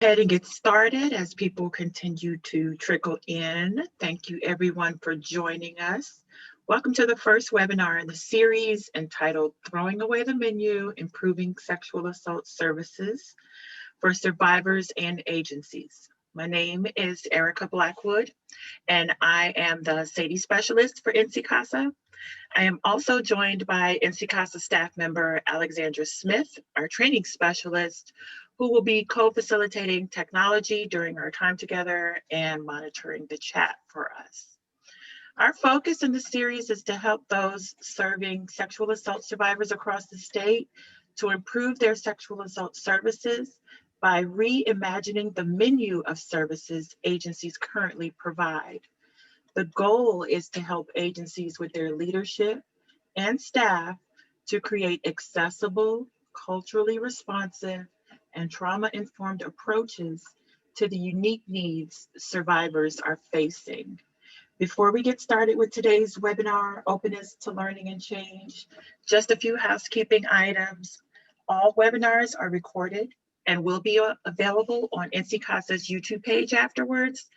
Ahead and get started as people continue to trickle in. Thank you everyone for joining us. Welcome to the first webinar in the series entitled Throwing Away the Menu, Improving Sexual Assault Services for Survivors and Agencies. My name is Erica Blackwood, and I am the SADI specialist for NCCASA. I am also joined by NCCASA staff member Alexandra Smith, our training specialist, who will be co-facilitating technology during our time together and monitoring the chat for us. Our focus in the series is to help those serving sexual assault survivors across the state to improve their sexual assault services by reimagining the menu of services agencies currently provide. The goal is to help agencies with their leadership and staff to create accessible, culturally responsive, and trauma-informed approaches to the unique needs survivors are facing. Before we get started with today's webinar, Openness to Learning and Change, just a few housekeeping items. All webinars are recorded and will be available on NCCASA's YouTube page afterwards.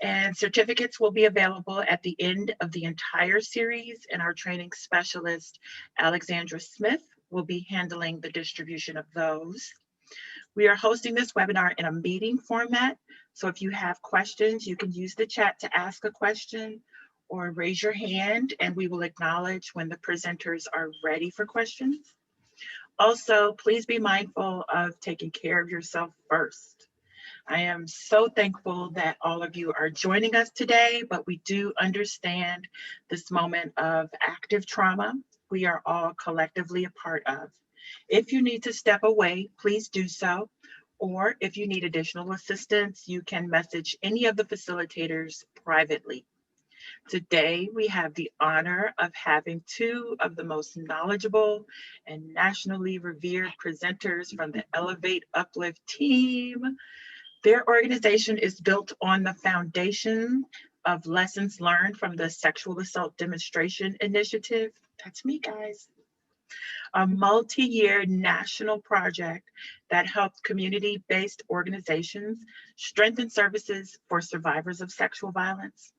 And certificates will be available at the end of the entire series, and our training specialist, Alexandra Smith, will be handling the distribution of those. We are hosting this webinar in a meeting format, so if you have questions, you can use the chat to ask a question or raise your hand, and we will acknowledge when the presenters are ready for questions. Also, please be mindful of taking care of yourself first. I am so thankful that all of you are joining us today, but we do understand this moment of active trauma we are all collectively a part of. If you need to step away, please do so. Or if you need additional assistance, you can message any of the facilitators privately. Today, we have the honor of having two of the most knowledgeable and nationally revered presenters from the Elevate Uplift team. Their organization is built on the foundation of lessons learned from the Sexual Assault Demonstration Initiative. That's me, guys. A multi-year national project that helped community-based organizations strengthen services for survivors of sexual violence.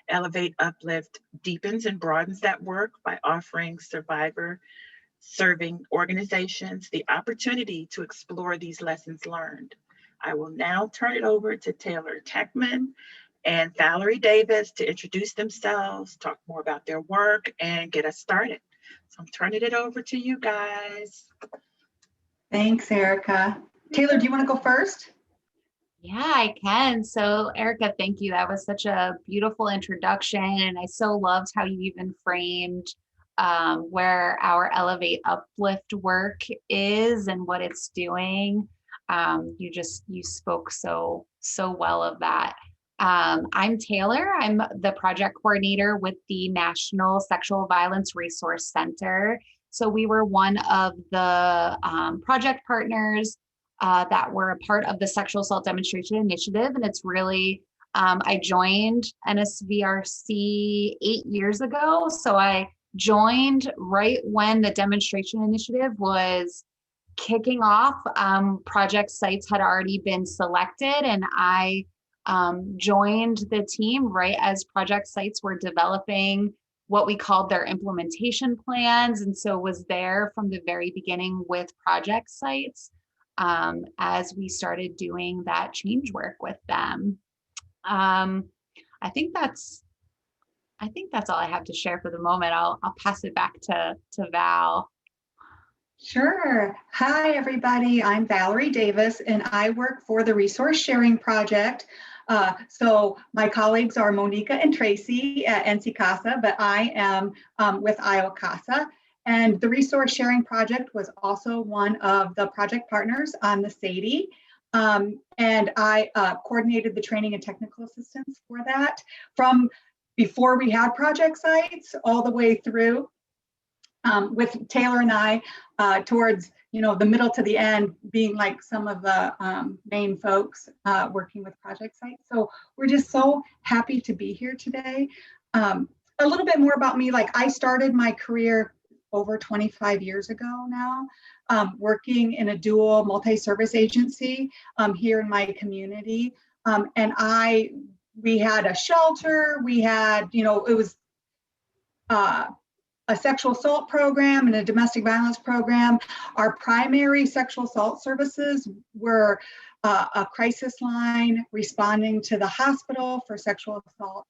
Elevate Uplift deepens and broadens that work by offering survivor-serving organizations the opportunity to explore these lessons learned. I will now turn it over to Taylor Techman and Valerie Davis to introduce themselves, talk more about their work, and get us started. So I'm turning it over to you guys. Thanks, Erica. Taylor, do you want to go first? Yeah, I can. So Erica, thank you. That was such a beautiful introduction. And I so loved how you even framed where our Elevate Uplift work is and what it's doing. You spoke so well of that. I'm Taylor. I'm the project coordinator with the National Sexual Violence Resource Center. So we were one of the project partners that were a part of the Sexual Assault Demonstration Initiative. And it's really, I joined NSVRC 8 years ago. So I joined right when the demonstration initiative was kicking off. Project sites had already been selected, and I joined the team right as project sites were developing what we called their implementation plans. And so was there from the very beginning with project sites as we started doing that change work with them. I think that's all I have to share for the moment. I'll pass it back to Val. Sure. Hi, everybody. I'm Valerie Davis, and I work for the Resource Sharing Project. So my colleagues are Monica and Tracy at NCCASA, but I am with IOCASA. And the Resource Sharing Project was also one of the project partners on the SADI. And I coordinated the training and technical assistance for that from before we had project sites all the way through with Taylor and I towards the middle to the end being like some of the main folks working with project sites. So we're just so happy to be here today. A little bit more about me, like I started my career over 25 years ago now working in a dual multi-service agency here in my community. And we had a shelter, we had, it was a sexual assault program and a domestic violence program. Our primary sexual assault services were a crisis line responding to the hospital for sexual assault,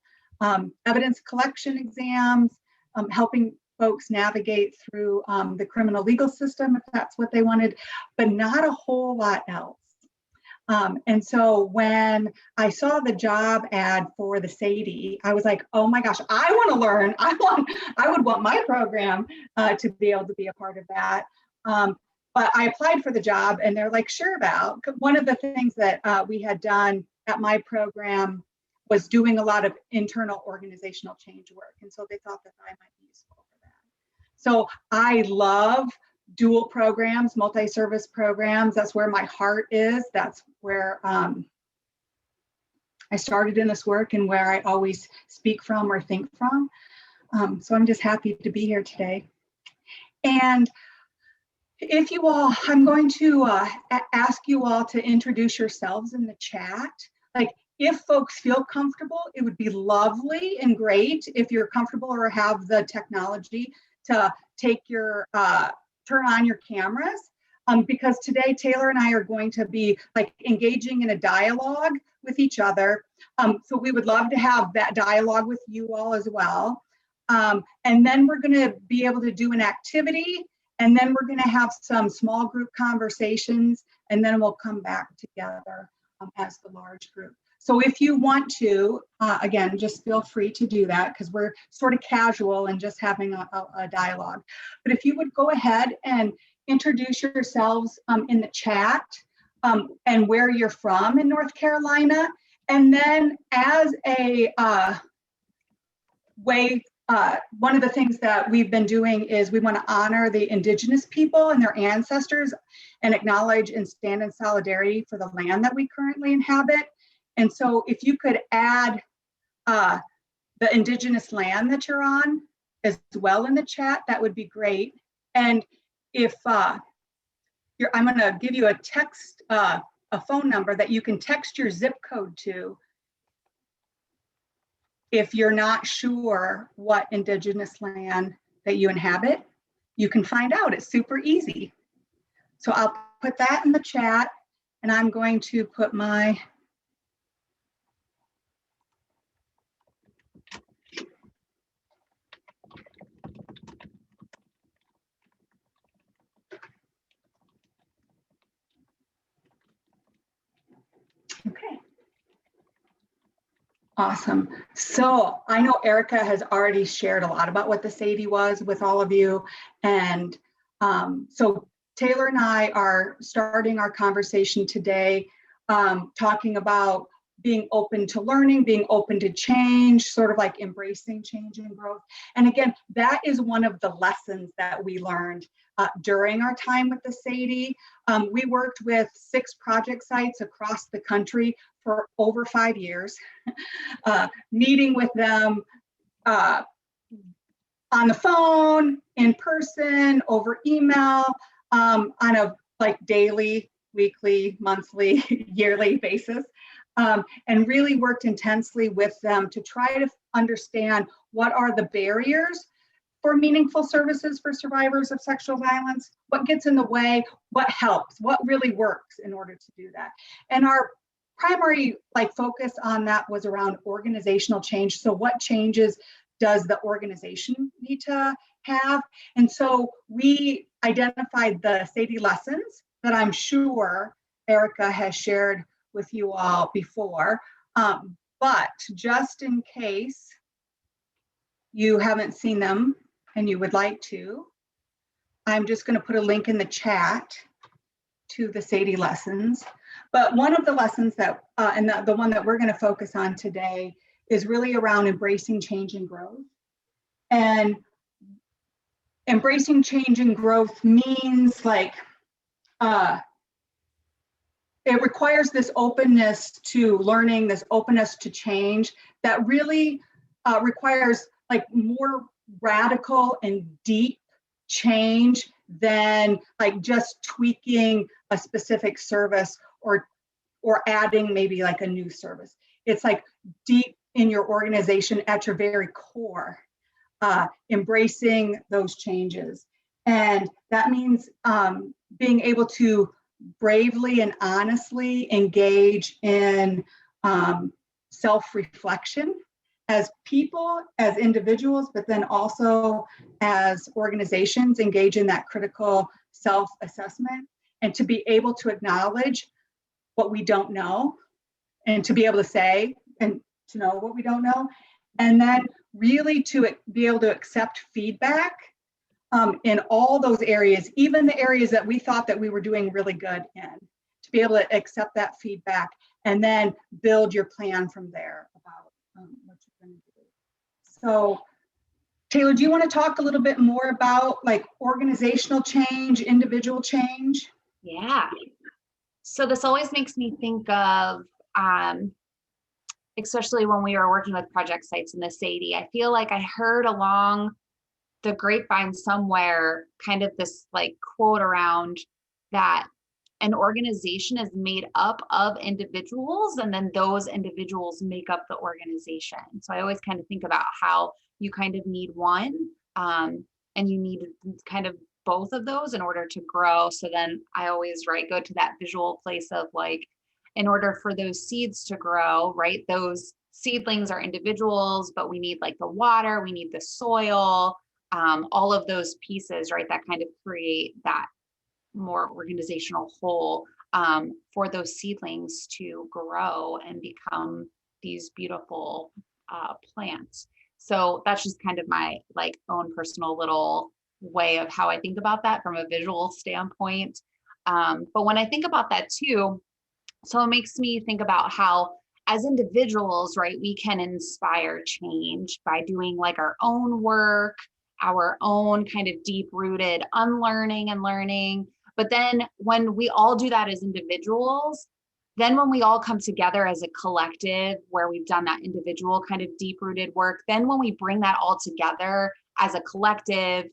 evidence collection exams, helping folks navigate through the criminal legal system if that's what they wanted, but not a whole lot else. And so when I saw the job ad for the SADE, I was like, oh my gosh, I want to learn. I would want my program to be able to be a part of that. But I applied for the job and they're like, sure, Val. One of the things that we had done at my program was doing a lot of internal organizational change work. And so they thought that I might be useful for that. So I love dual programs, multi-service programs. That's where my heart is. That's where I started in this work and where I always speak from or think from. So I'm just happy to be here today. And if you all, I'm going to ask you all to introduce yourselves in the chat. Like, if folks feel comfortable, it would be lovely and great if you're comfortable or have the technology to take your turn on your cameras, because today Taylor and I are going to be like engaging in a dialogue with each other. So we would love to have that dialogue with you all as well. And then we're going to be able to do an activity, and then we're going to have some small group conversations, and then we'll come back together as the large group. So if you want to, again, just feel free to do that because we're sort of casual and just having a dialogue. But if you would go ahead and introduce yourselves in the chat and where you're from in North Carolina. And then as a way, one of the things that we've been doing is we want to honor the Indigenous people and their ancestors and acknowledge and stand in solidarity for the land that we currently inhabit. And so if you could add the Indigenous land that you're on as well in the chat, that would be great. And if I'm going to give you a text, a phone number that you can text your zip code to if you're not sure what Indigenous land that you inhabit. You can find out. It's super easy. So I'll put that in the chat, and I'm going to put my okay. Awesome. So I know Erica has already shared a lot about what the SADE was with all of you. And so Taylor and I are starting our conversation today talking about being open to learning, being open to change, sort of like embracing change and growth. And again, that is one of the lessons that we learned during our time with the SADE. We worked with 6 project sites across the country for over 5 years, meeting with them on the phone, in person, over email, on a like daily, weekly, monthly, yearly basis, and really worked intensely with them to try to understand what are the barriers for meaningful services for survivors of sexual violence, what gets in the way, what helps, what really works in order to do that. And our primary focus on that was around organizational change. So what changes does the organization need to have? And so we identified the SADE lessons that I'm sure Erica has shared with you all before. But just in case you haven't seen them and you would like to, I'm just going to put a link in the chat to the SADE lessons. But one of the lessons that, and the one that we're going to focus on today is really around embracing change and growth. And embracing change and growth means it requires this openness to learning, this openness to change that really requires more radical and deep change than like just tweaking a specific service or adding maybe like a new service. It's like deep in your organization at your very core, embracing those changes. And that means being able to bravely and honestly engage in self-reflection as people, as individuals, but then also as organizations engage in that critical self-assessment, and to be able to acknowledge what we don't know, and to be able to say and to know what we don't know, and then really to be able to accept feedback in all those areas, even the areas that we thought that we were doing really good in, to be able to accept that feedback and then build your plan from there about what you're going to do. So Taylor, do you want to talk a little bit more about like organizational change, individual change? Yeah. So this always makes me think of, especially when we were working with project sites in the Sadie, I feel like I heard along the grapevine somewhere kind of this like quote around that an organization is made up of individuals, and then those individuals make up the organization. So I always kind of think about how you kind of need one, and you need kind of both of those in order to grow. So then I always, right, go to that visual place of like, in order for those seeds to grow, right, those seedlings are individuals, but we need like the water, we need the soil, all of those pieces, right, that kind of create that more organizational whole for those seedlings to grow and become these beautiful plants. So that's just kind of my like own personal little way of how I think about that from a visual standpoint. But when I think about that too, so it makes me think about how as individuals, right, we can inspire change by doing like our own work, our own kind of deep rooted unlearning and learning. But then when we all do that as individuals, then when we all come together as a collective where we've done that individual kind of deep rooted work, then when we bring that all together as a collective,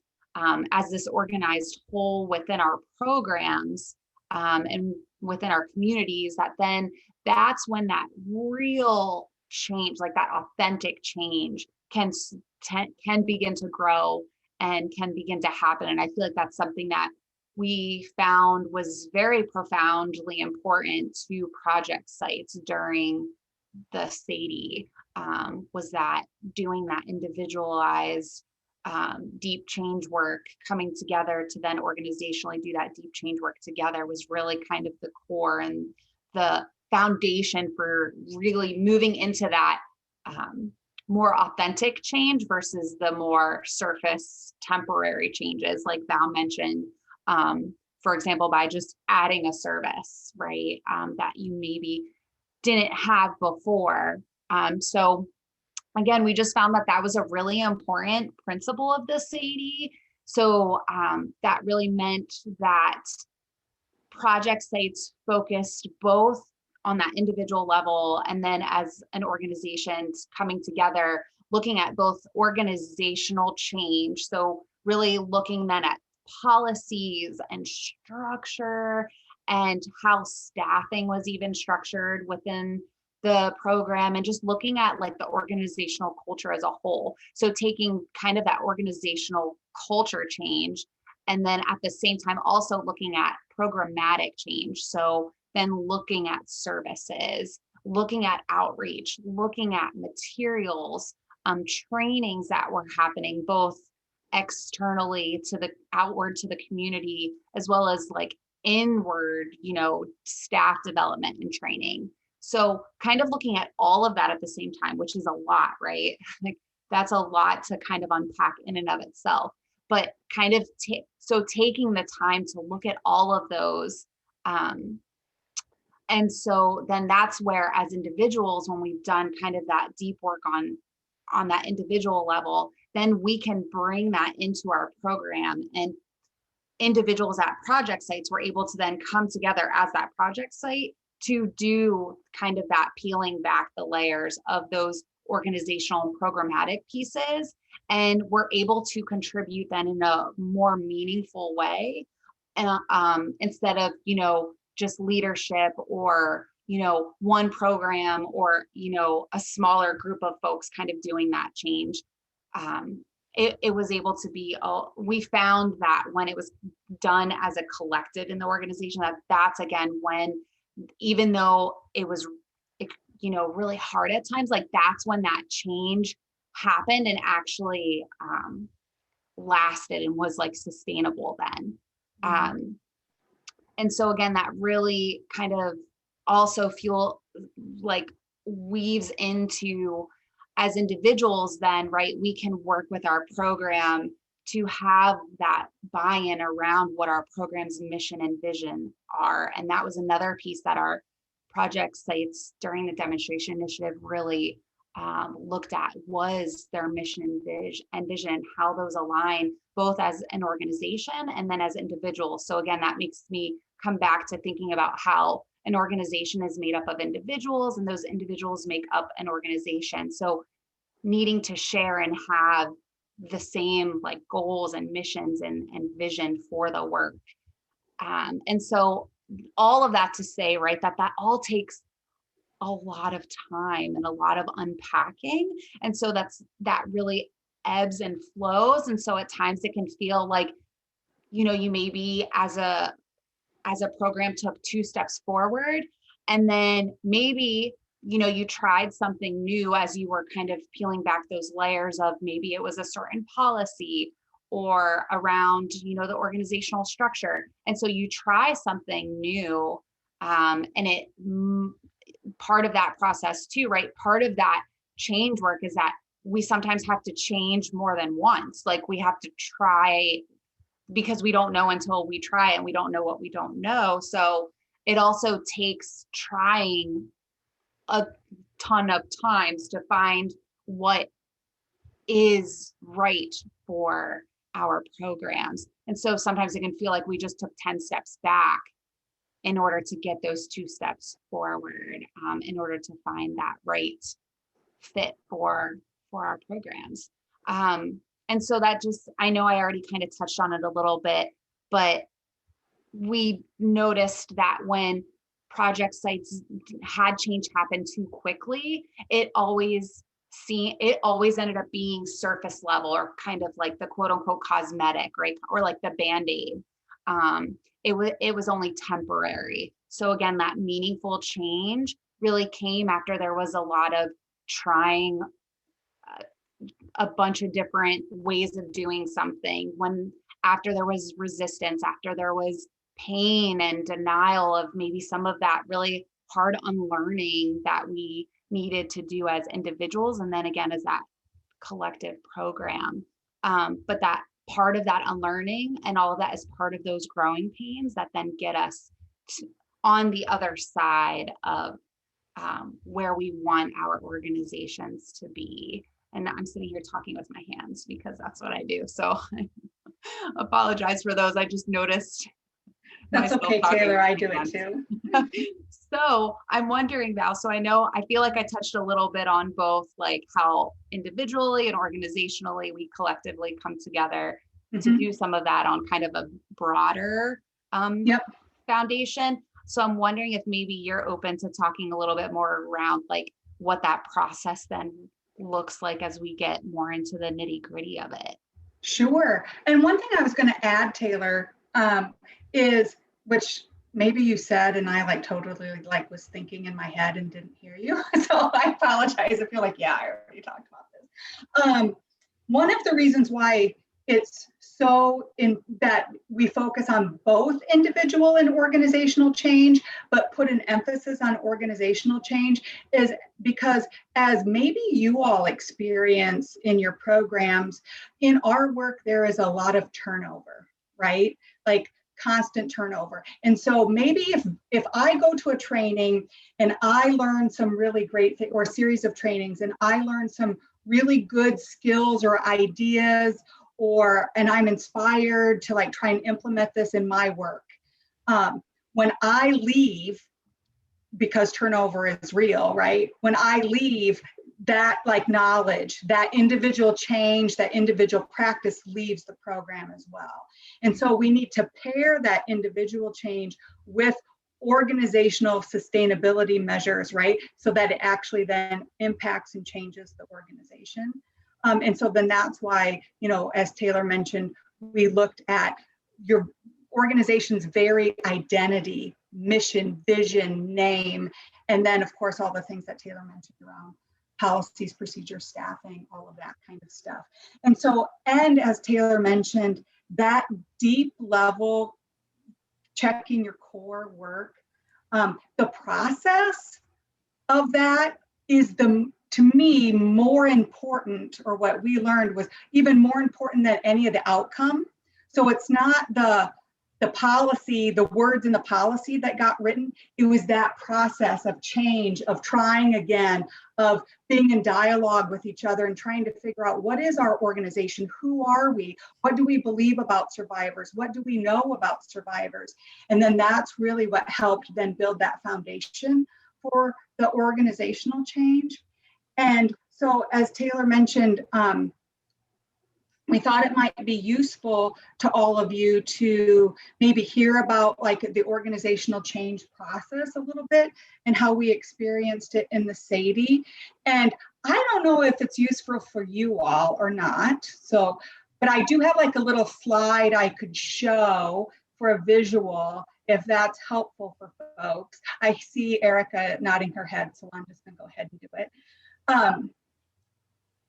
as this organized whole within our programs and within our communities, that's when that real change, like that authentic change can begin to grow and can begin to happen. And I feel like that's something that we found was very profoundly important to project sites during the Sadie, was that doing that individualized deep change work, coming together to then organizationally do that deep change work together was really kind of the core and the foundation for really moving into that more authentic change versus the more surface temporary changes like Val mentioned. For example, by just adding a service, right, that you maybe didn't have before. So again, we just found that was a really important principle of the Sadie. So that really meant that project sites focused both on that individual level and then as an organization coming together, looking at both organizational change. So really looking then at policies and structure and how staffing was even structured within the program, and just looking at like the organizational culture as a whole. So taking kind of that organizational culture change, and then at the same time also looking at programmatic change. So then looking at services, looking at outreach, looking at materials, trainings that were happening both externally to the outward to the community, as well as like inward, staff development and training. So kind of looking at all of that at the same time, which is a lot, right? Like that's a lot to kind of unpack in and of itself, but kind of taking the time to look at all of those. And so then that's where as individuals, when we've done kind of that deep work on that individual level, then we can bring that into our program, and individuals at project sites were able to then come together as that project site to do kind of that peeling back the layers of those organizational and programmatic pieces, and we're able to contribute then in a more meaningful way, and instead of, you know, just leadership or, you know, one program or, you know, a smaller group of folks kind of doing that change. It was able to be, we found that when it was done as a collective in the organization, that's again when, even though it was, you know, really hard at times, like that's when that change happened and actually lasted and was like sustainable then. And so again, that really kind of also like weaves into, as individuals then, right, we can work with our program to have that buy-in around what our program's mission and vision are. And that was another piece that our project sites during the demonstration initiative really looked at, was their mission and vision, how those align both as an organization and then as individuals. So again, that makes me come back to thinking about how an organization is made up of individuals and those individuals make up an organization. So needing to share and have the same like goals and missions and vision for the work. And so all of that to say, right, that all takes a lot of time and a lot of unpacking. And so that really ebbs and flows. And so at times it can feel like, you know, you maybe as a program took 2 steps forward, and then maybe, you know, you tried something new as you were kind of peeling back those layers of maybe it was a certain policy or around, you know, the organizational structure. And so you try something new, and it part of that process too, right? Part of that change work is that we sometimes have to change more than once. Like we have to try, because we don't know until we try, and we don't know what we don't know. So it also takes trying a ton of times to find what is right for our programs. And so sometimes it can feel like we just took 10 steps back in order to get those 2 steps forward, in order to find that right fit for our programs. And so that just, I know I already kind of touched on it a little bit, but we noticed that when project sites had change happen too quickly, it always ended up being surface level, or kind of like the quote unquote cosmetic, right? Or like the Band-Aid. It was only temporary. So again, that meaningful change really came after there was a lot of trying a bunch of different ways of doing something, when after there was resistance, after there was pain and denial of maybe some of that really hard unlearning that we needed to do as individuals, and then again as that collective program. But that part of that unlearning and all of that is part of those growing pains that then get us on the other side of where we want our organizations to be. And I'm sitting here talking with my hands because that's what I do. So I apologize for those. I just noticed. That's okay, Taylor. I do it too. So I'm wondering, Val, so I feel like I touched a little bit on both, like how individually and organizationally we collectively come together to do some of that on kind of a broader foundation. So I'm wondering if maybe you're open to talking a little bit more around like what that process then looks like as we get more into the nitty gritty of it. Sure. And one thing I was going to add, Taylor, is, which maybe you said, and I like totally like was thinking in my head and didn't hear you. So I apologize if you're like, yeah, I already talked about this. One of the reasons why it's so that we focus on both individual and organizational change, but put an emphasis on organizational change, is because, as maybe you all experience in your programs, in our work, there is a lot of turnover, right? Like constant turnover. And so maybe if I go to a training and I learn some really great or a series of trainings and I learn some really good skills or ideas, and I'm inspired to like try and implement this in my work. When I leave, because turnover is real, right? When I leave, that like knowledge, that individual change, that individual practice leaves the program as well. And so we need to pair that individual change with organizational sustainability measures, right? So that it actually then impacts and changes the organization. And so then that's why, you know, as Taylor mentioned, we looked at your organization's very identity, mission, vision, name, and then of course all the things that Taylor mentioned around policies, procedures, staffing, all of that kind of stuff. And so, and as Taylor mentioned, that deep level checking your core work, the process of that is to me, more important, or what we learned was even more important than any of the outcome. So it's not the policy, the words in the policy that got written. It was that process of change, of trying again, of being in dialogue with each other and trying to figure out what is our organization? Who are we? What do we believe about survivors? What do we know about survivors? And then that's really what helped then build that foundation for the organizational change. And so as Taylor mentioned, we thought it might be useful to all of you to maybe hear about like the organizational change process a little bit and how we experienced it in the SADE. And I don't know if it's useful for you all or not. So, but I do have like a little slide I could show for a visual if that's helpful for folks. I see Erica nodding her head, so I'm just gonna go ahead and do it.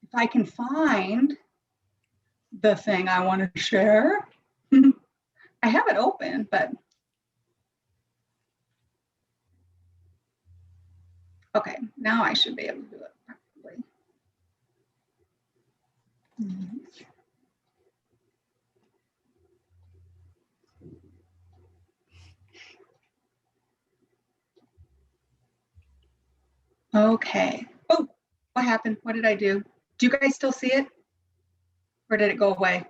If I can find the thing I want to share. I have it open, but okay, now I should be able to do it properly. Okay. Oh, what happened? What did I do? Do you guys still see it? Or did it go away?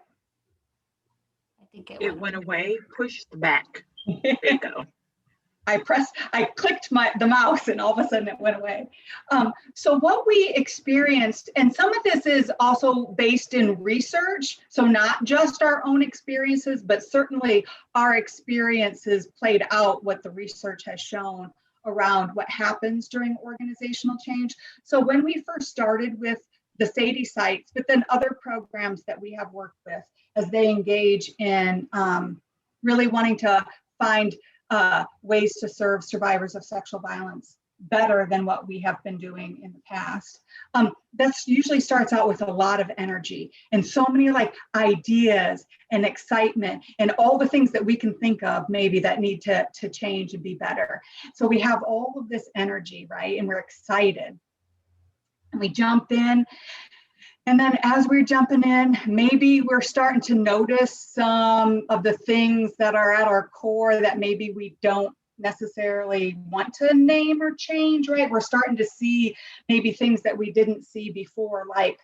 I think It went away, pushed back. There you go. I clicked the mouse and all of a sudden it went away. So what we experienced, and some of this is also based in research, so not just our own experiences, but certainly our experiences played out what the research has shown around what happens during organizational change. So when we first started with the SADE sites, but then other programs that we have worked with as they engage in really wanting to find ways to serve survivors of sexual violence better than what we have been doing in the past. That usually starts out with a lot of energy and so many like ideas and excitement and all the things that we can think of maybe that need to change and be better. So we have all of this energy, right? And we're excited. And we jump in. And then as we're jumping in, maybe we're starting to notice some of the things that are at our core that maybe we don't necessarily want to name or change, right? We're starting to see maybe things that we didn't see before, like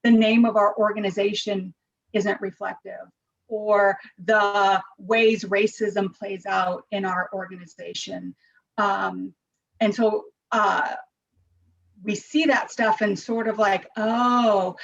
the name of our organization isn't reflective, or the ways racism plays out in our organization. And so, we see that stuff and sort of like, oh,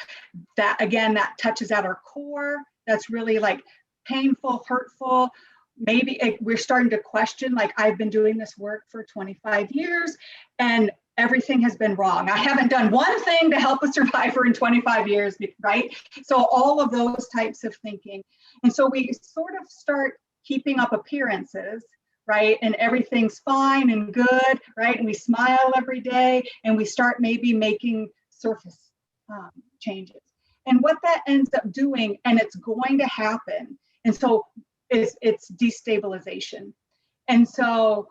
that again, that touches at our core. That's really like painful, hurtful. Maybe we're starting to question, like, I've been doing this work for 25 years and everything has been wrong. I haven't done one thing to help a survivor in 25 years, right? So all of those types of thinking. And so we sort of start keeping up appearances, right? And everything's fine and good, right? And we smile every day and we start maybe making surface changes. And what that ends up doing, and it's going to happen, and so it's destabilization. And so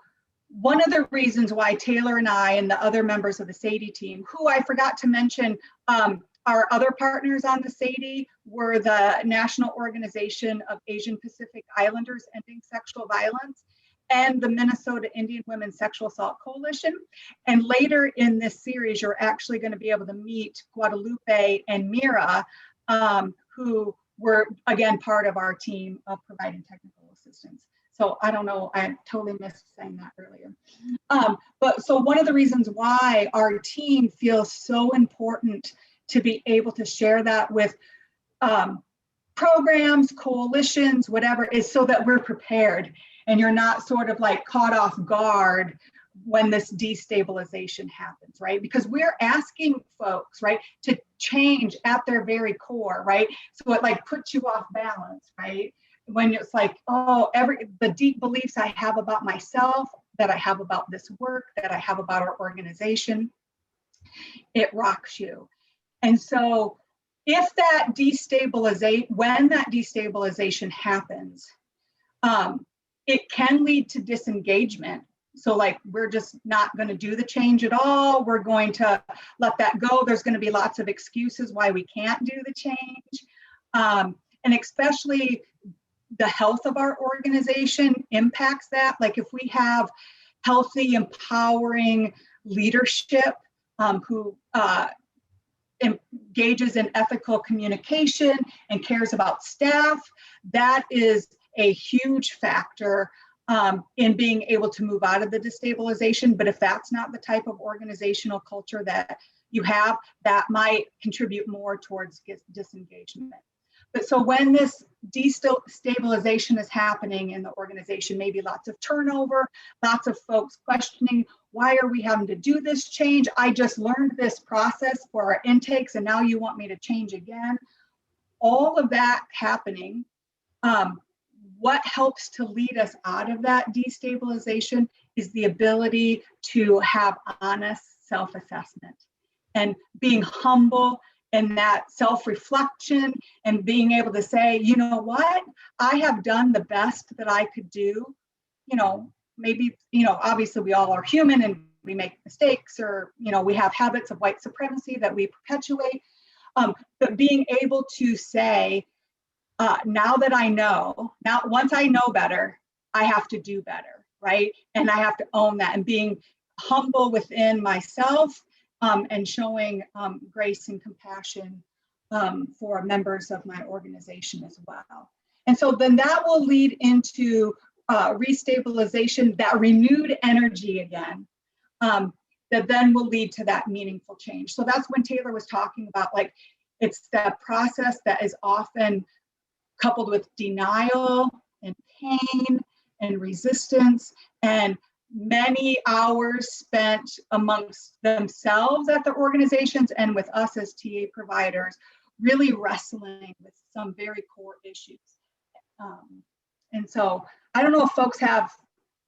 one of the reasons why Taylor and I and the other members of the SADE team, who I forgot to mention, our other partners on the SADE were the National Organization of Asian Pacific Islanders Ending Sexual Violence and the Minnesota Indian Women's Sexual Assault Coalition. And later in this series, you're actually going to be able to meet Guadalupe and Mira, who were, again, part of our team of providing technical assistance. So I don't know, I totally missed saying that earlier. But so one of the reasons why our team feels so important to be able to share that with programs, coalitions, whatever, is so that we're prepared and you're not sort of like caught off guard when this destabilization happens, right? Because we're asking folks, right, to change at their very core, right? So it like puts you off balance, right? When it's like, oh, the deep beliefs I have about myself, that I have about this work, that I have about our organization, it rocks you. And so if that when that destabilization happens, it can lead to disengagement. So like, we're just not going to do the change at all. We're going to let that go. There's going to be lots of excuses why we can't do the change. And especially the health of our organization impacts that. Like if we have healthy, empowering leadership who engages in ethical communication and cares about staff, that is a huge factor in being able to move out of the destabilization. But if that's not the type of organizational culture that you have, that might contribute more towards disengagement. But so when this destabilization is happening in the organization, maybe lots of turnover, lots of folks questioning, why are we having to do this change? I just learned this process for our intakes and now you want me to change again. All of that happening, what helps to lead us out of that destabilization is the ability to have honest self-assessment and being humble and that self-reflection and being able to say, you know what, I have done the best that I could do. You know, maybe, you know, obviously we all are human and we make mistakes, or, you know, we have habits of white supremacy that we perpetuate. But being able to say, now that I know, once I know better, I have to do better, right? And I have to own that, and being humble within myself and showing grace and compassion for members of my organization as well. And so then that will lead into restabilization, that renewed energy again, that then will lead to that meaningful change. So that's when Taylor was talking about, like, it's that process that is often coupled with denial and pain and resistance and many hours spent amongst themselves at the organizations and with us as TA providers, really wrestling with some very core issues. And so I don't know if folks have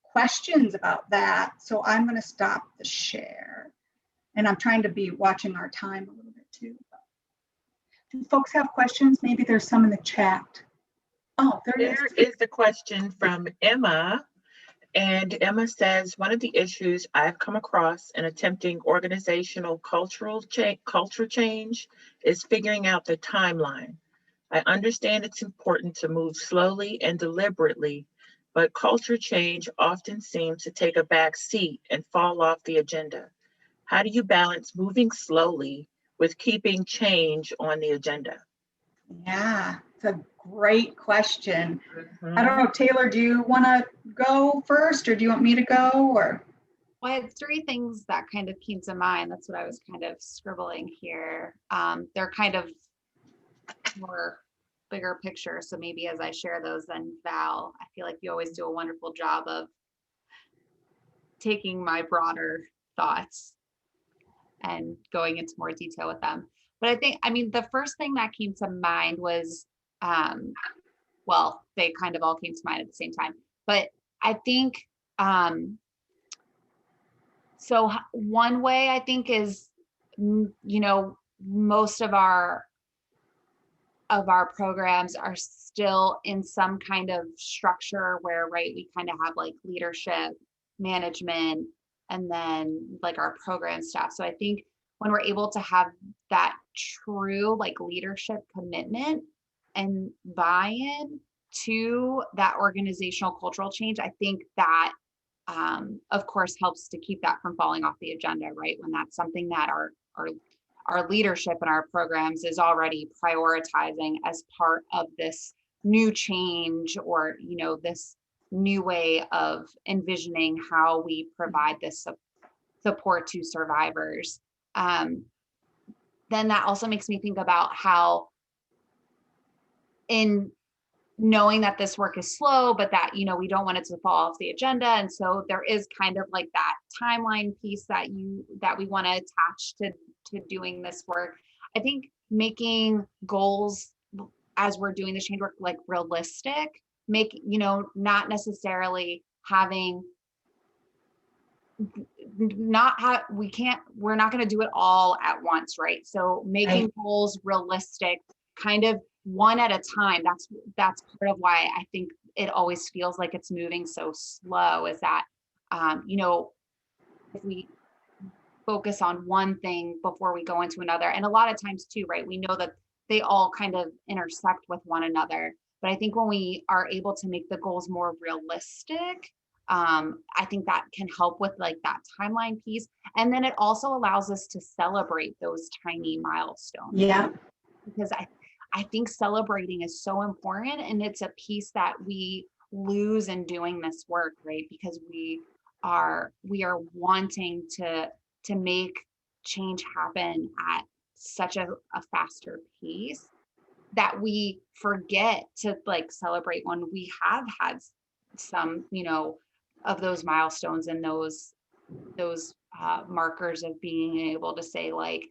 questions about that. So I'm going to stop the share. And I'm trying to be watching our time a little bit too. Do folks have questions? Maybe there's some in the chat. Oh, there is the question from Emma. And Emma says, one of the issues I've come across in attempting organizational culture change is figuring out the timeline. I understand it's important to move slowly and deliberately, but culture change often seems to take a back seat and fall off the agenda. How do you balance moving slowly with keeping change on the agenda? Yeah, it's a great question. I don't know, Taylor, do you want to go first or do you want me to go? Or Well, I had three things that kind of came to mind. That's what I was kind of scribbling here. They're kind of more bigger picture. So maybe as I share those, then Val, I feel like you always do a wonderful job of taking my broader thoughts and going into more detail with them. But I think, I mean, the first thing that came to mind was, well, they kind of all came to mind at the same time. But I think, so one way I think is, you know, most of our programs are still in some kind of structure where, right, we kind of have like leadership, management, and then like our program staff. So I think when we're able to have that true like leadership commitment and buy-in to that organizational cultural change, I think that of course helps to keep that from falling off the agenda, right? When that's something that our leadership and our programs is already prioritizing as part of this new change, or, you know, this new way of envisioning how we provide this support to survivors. Then that also makes me think about how, in knowing that this work is slow, but that, we don't want it to fall off the agenda. And so there is kind of like that timeline piece that we want to attach to doing this work. I think making goals as we're doing the change work, like realistic, not necessarily having, we're not going to do it all at once, right? So making goals realistic, kind of one at a time. That's part of why I think it always feels like it's moving so slow, is that, if we focus on one thing before we go into another, and a lot of times too, right, we know that they all kind of intersect with one another. But I think when we are able to make the goals more realistic, I think that can help with like that timeline piece. And then it also allows us to celebrate those tiny milestones. Yeah. Because I think celebrating is so important, and it's a piece that we lose in doing this work, right? Because we are wanting to make change happen at such a faster pace that we forget to like celebrate when we have had some, of those milestones and those markers of being able to say, like,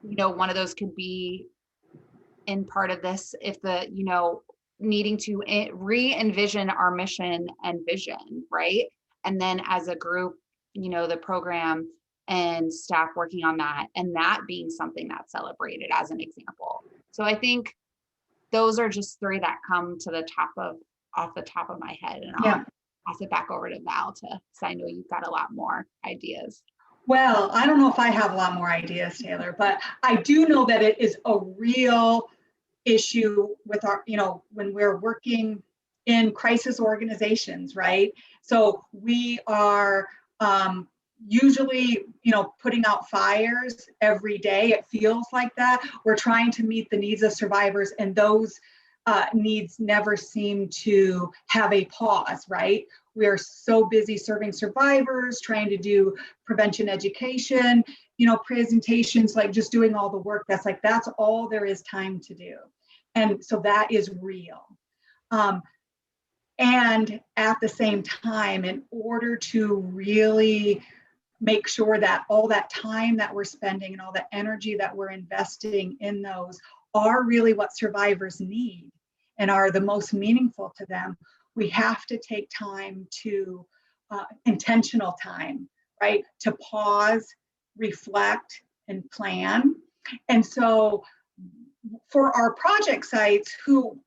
one of those could be in part of this, if the, needing to re-envision our mission and vision, right? And then as a group, the program and staff working on that, and that being something that's celebrated as an example. So I think those are just three that come to off the top of my head, and I'll pass it back over to Val because I know you've got a lot more ideas. Well, I don't know if I have a lot more ideas, Taylor, but I do know that it is a real issue with our, when we're working in crisis organizations, right? So we are usually, putting out fires every day. It feels like that. We're trying to meet the needs of survivors, and those needs never seem to have a pause, right? We are so busy serving survivors, trying to do prevention education, presentations, like just doing all the work. That's all there is time to do. And so that is real. And at the same time, in order to really make sure that all that time that we're spending and all the energy that we're investing in those are really what survivors need and are the most meaningful to them, we have to take time to, intentional time, right? To pause, reflect, and plan. And so for our project sites, who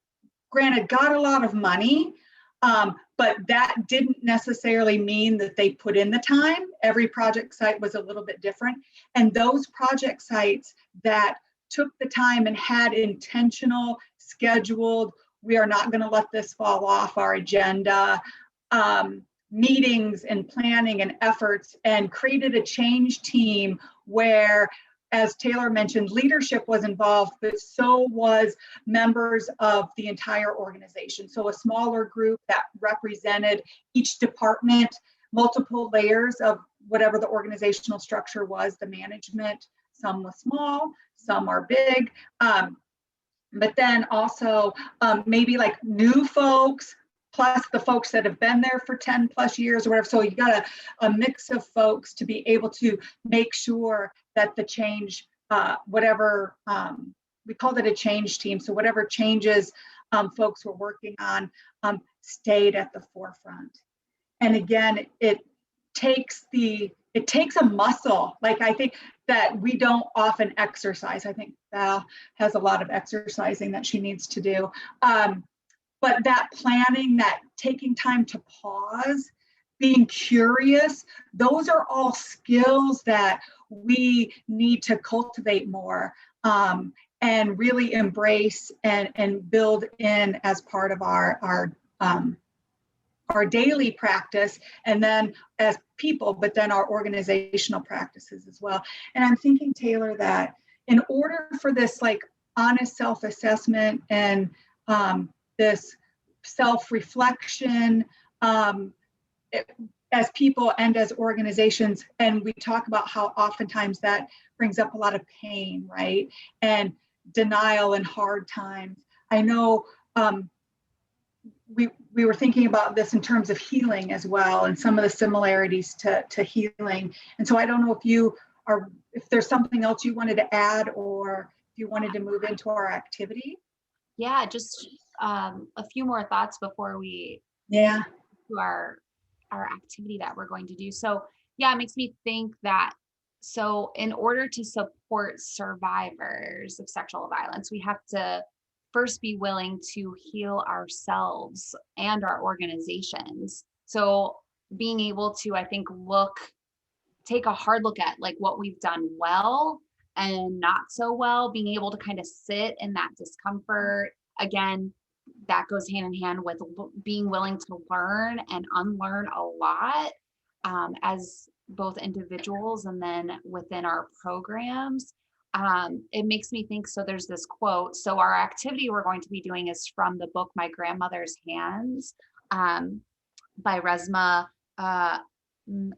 granted got a lot of money, but that didn't necessarily mean that they put in the time. Every project site was a little bit different. And those project sites that took the time and had intentional, scheduled, we are not going to let this fall off our agenda, meetings and planning and efforts, and created a change team where, as Taylor mentioned, leadership was involved, but so was members of the entire organization. So a smaller group that represented each department, multiple layers of whatever the organizational structure was, the management. Some was small, some are big. But then also maybe like new folks, plus the folks that have been there for 10 plus years or whatever. So you got a mix of folks to be able to make sure that the change, whatever, we called it a change team. So whatever changes folks were working on stayed at the forefront. And again, it takes a muscle. Like, I think that we don't often exercise. I think Val has a lot of exercising that she needs to do. But that planning, that taking time to pause, being curious, those are all skills that we need to cultivate more and really embrace and build in as part of our daily practice, and then as people, but then our organizational practices as well. And I'm thinking, Taylor, that in order for this like honest self-assessment and this self-reflection, as people and as organizations. And we talk about how oftentimes that brings up a lot of pain, right? And denial and hard times. I know we were thinking about this in terms of healing as well, and some of the similarities to healing. And so I don't know if there's something else you wanted to add, or if you wanted to move into our activity. Yeah, just a few more thoughts before we do our activity that we're going to do. So yeah, it makes me think that, so in order to support survivors of sexual violence, we have to first be willing to heal ourselves and our organizations. So being able to, I think, take a hard look at like what we've done well and not so well, being able to kind of sit in that discomfort. Again, that goes hand in hand with being willing to learn and unlearn a lot, as both individuals and then within our programs. It makes me think, so there's this quote. So our activity we're going to be doing is from the book My Grandmother's Hands, by Resmaa. I'm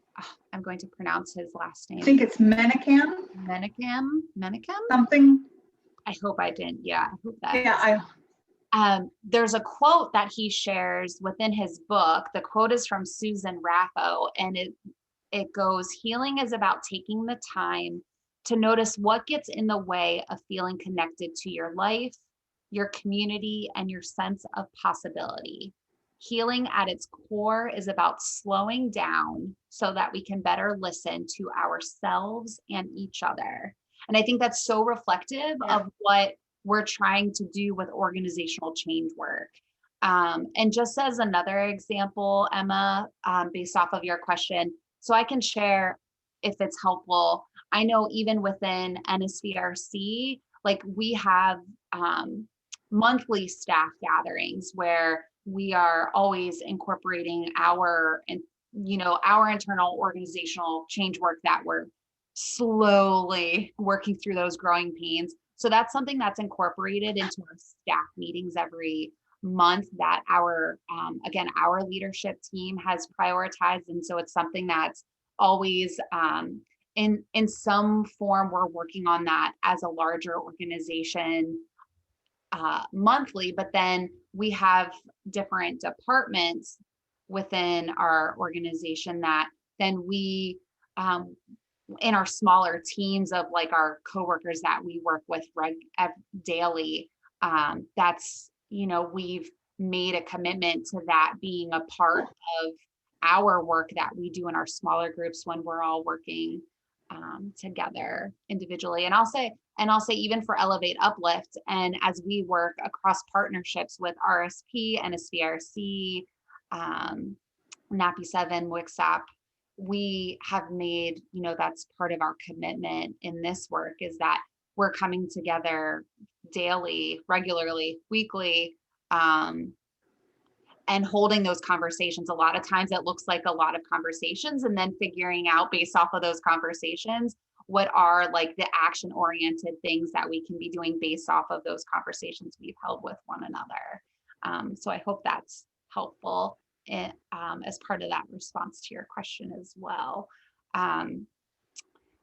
going to pronounce his last name. I think it's Menachem. Something. I hope I didn't. Yeah, I hope that. Yeah, there's a quote that he shares within his book. The quote is from Susan Raffo, and it goes, "Healing is about taking the time to notice what gets in the way of feeling connected to your life, your community, and your sense of possibility. Healing at its core is about slowing down so that we can better listen to ourselves and each other." And I think that's so reflective of what we're trying to do with organizational change work. And just as another example, Emma, based off of your question, so I can share if it's helpful. I know even within NSVRC, like we have monthly staff gatherings where we are always incorporating our internal organizational change work that we're slowly working through those growing pains. So that's something that's incorporated into our staff meetings every month that our leadership team has prioritized. And so it's something that's always in some form, we're working on that as a larger organization monthly, but then we have different departments within our organization that then we in our smaller teams of like our coworkers that we work with daily, that's, we've made a commitment to that being a part of our work that we do in our smaller groups when we're all working together individually. And I'll say even for Elevate Uplift, and as we work across partnerships with RSP, NSVRC, NAPI 7, WICSAP, we have made, that's part of our commitment in this work, is that we're coming together daily, regularly, weekly, and holding those conversations. A lot of times it looks like a lot of conversations, and then figuring out based off of those conversations, what are like the action oriented things that we can be doing based off of those conversations we've held with one another. So I hope that's helpful as part of that response to your question as well.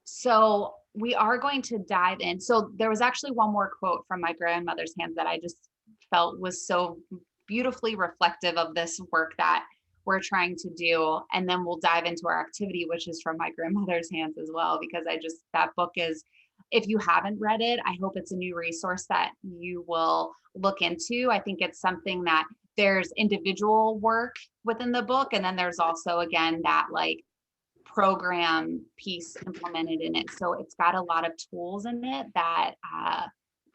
So we are going to dive in. So there was actually one more quote from My Grandmother's Hands that I just felt was so beautifully reflective of this work that we're trying to do. And then we'll dive into our activity, which is from My Grandmother's Hands as well, because that book is, if you haven't read it, I hope it's a new resource that you will look into. I think it's something that there's individual work within the book. And then there's also, again, that like program piece implemented in it. So it's got a lot of tools in it that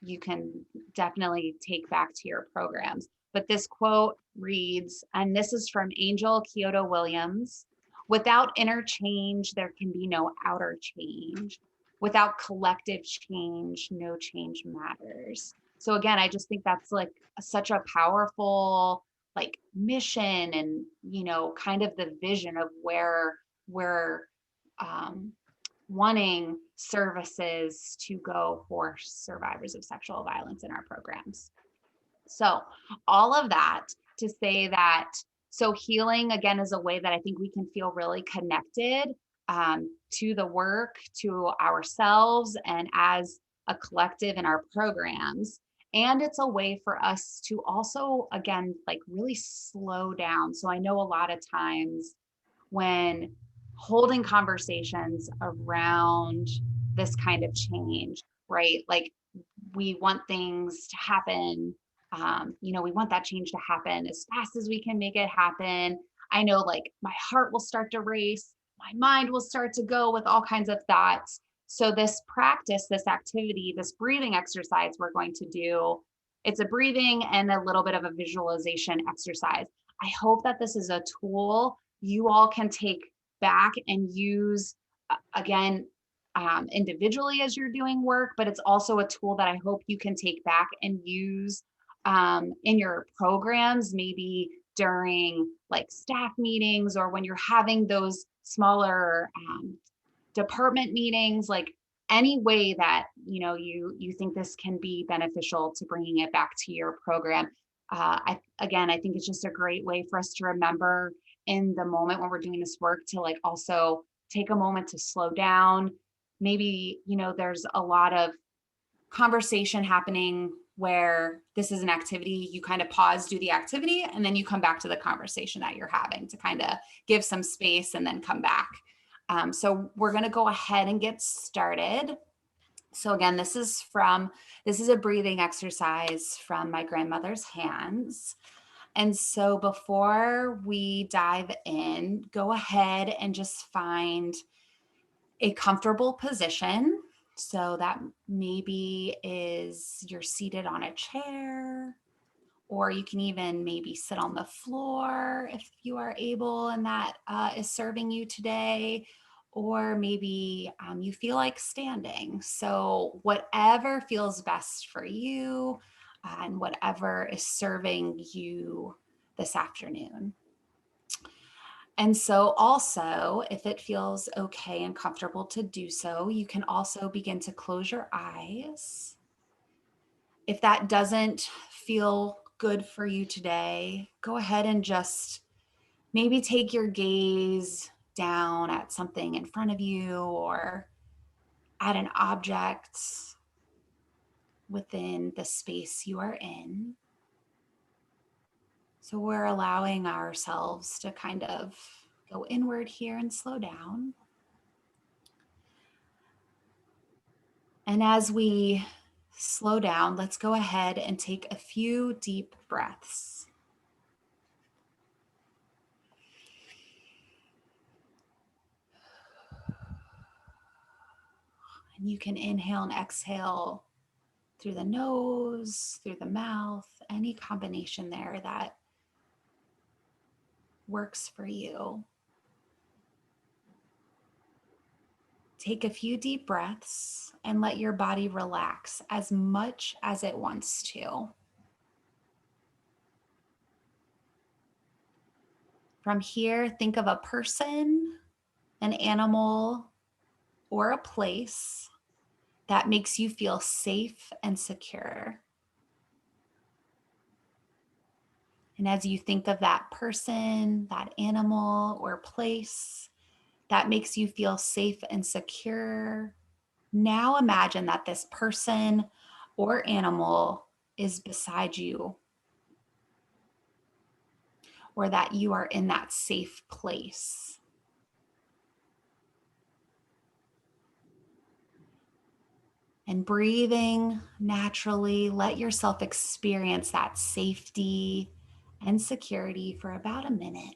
you can definitely take back to your programs. But this quote reads, and this is from Angel Kyoto Williams: "Without inner change, there can be no outer change. Without collective change, no change matters." So again, I just think that's like such a powerful like mission and, kind of the vision of where we're wanting services to go for survivors of sexual violence in our programs. So all of that to say that, so healing again is a way that I think we can feel really connected to the work, to ourselves, and as a collective in our programs. And it's a way for us to also, again, like really slow down. So I know a lot of times when holding conversations around this kind of change, right? Like we want things to happen. We want that change to happen as fast as we can make it happen. I know like my heart will start to race, my mind will start to go with all kinds of thoughts. So this practice, this activity, this breathing exercise we're going to do, it's a breathing and a little bit of a visualization exercise. I hope that this is a tool you all can take back and use again individually as you're doing work, but it's also a tool that I hope you can take back and use in your programs, maybe during like staff meetings or when you're having those smaller department meetings, like any way that you think this can be beneficial to bringing it back to your program. I think it's just a great way for us to remember in the moment when we're doing this work to like also take a moment to slow down. Maybe there's a lot of conversation happening where this is an activity, you kind of pause, do the activity, and then you come back to the conversation that you're having to kind of give some space and then come back. So we're going to go ahead and get started. So again, this is a breathing exercise from my grandmother's hands. And so before we dive in, go ahead and just find a comfortable position. So that maybe is you're seated on a chair, or you can even maybe sit on the floor if you are able and that is serving you today, or maybe you feel like standing. So whatever feels best for you and whatever is serving you this afternoon. And so also, if it feels okay and comfortable to do so, you can also begin to close your eyes. If that doesn't feel good for you today, go ahead and just maybe take your gaze down at something in front of you or at an object within the space you are in. So we're allowing ourselves to kind of go inward here and slow down. And as we slow down, let's go ahead and take a few deep breaths. And you can inhale and exhale through the nose, through the mouth, any combination there that works for you. Take a few deep breaths and let your body relax as much as it wants to. From here, think of a person, an animal, or a place that makes you feel safe and secure. And as you think of that person, that animal, or place that makes you feel safe and secure, now imagine that this person or animal is beside you, or that you are in that safe place. And breathing naturally, let yourself experience that safety and security for about a minute.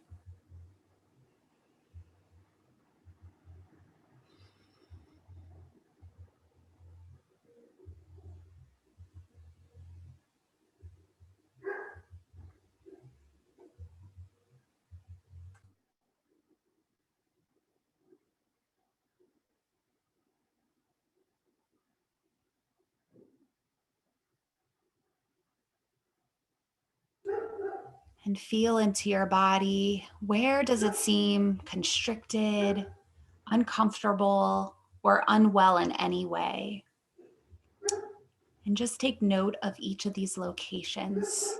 And feel into your body. Where does it seem constricted, uncomfortable, or unwell in any way? And just take note of each of these locations.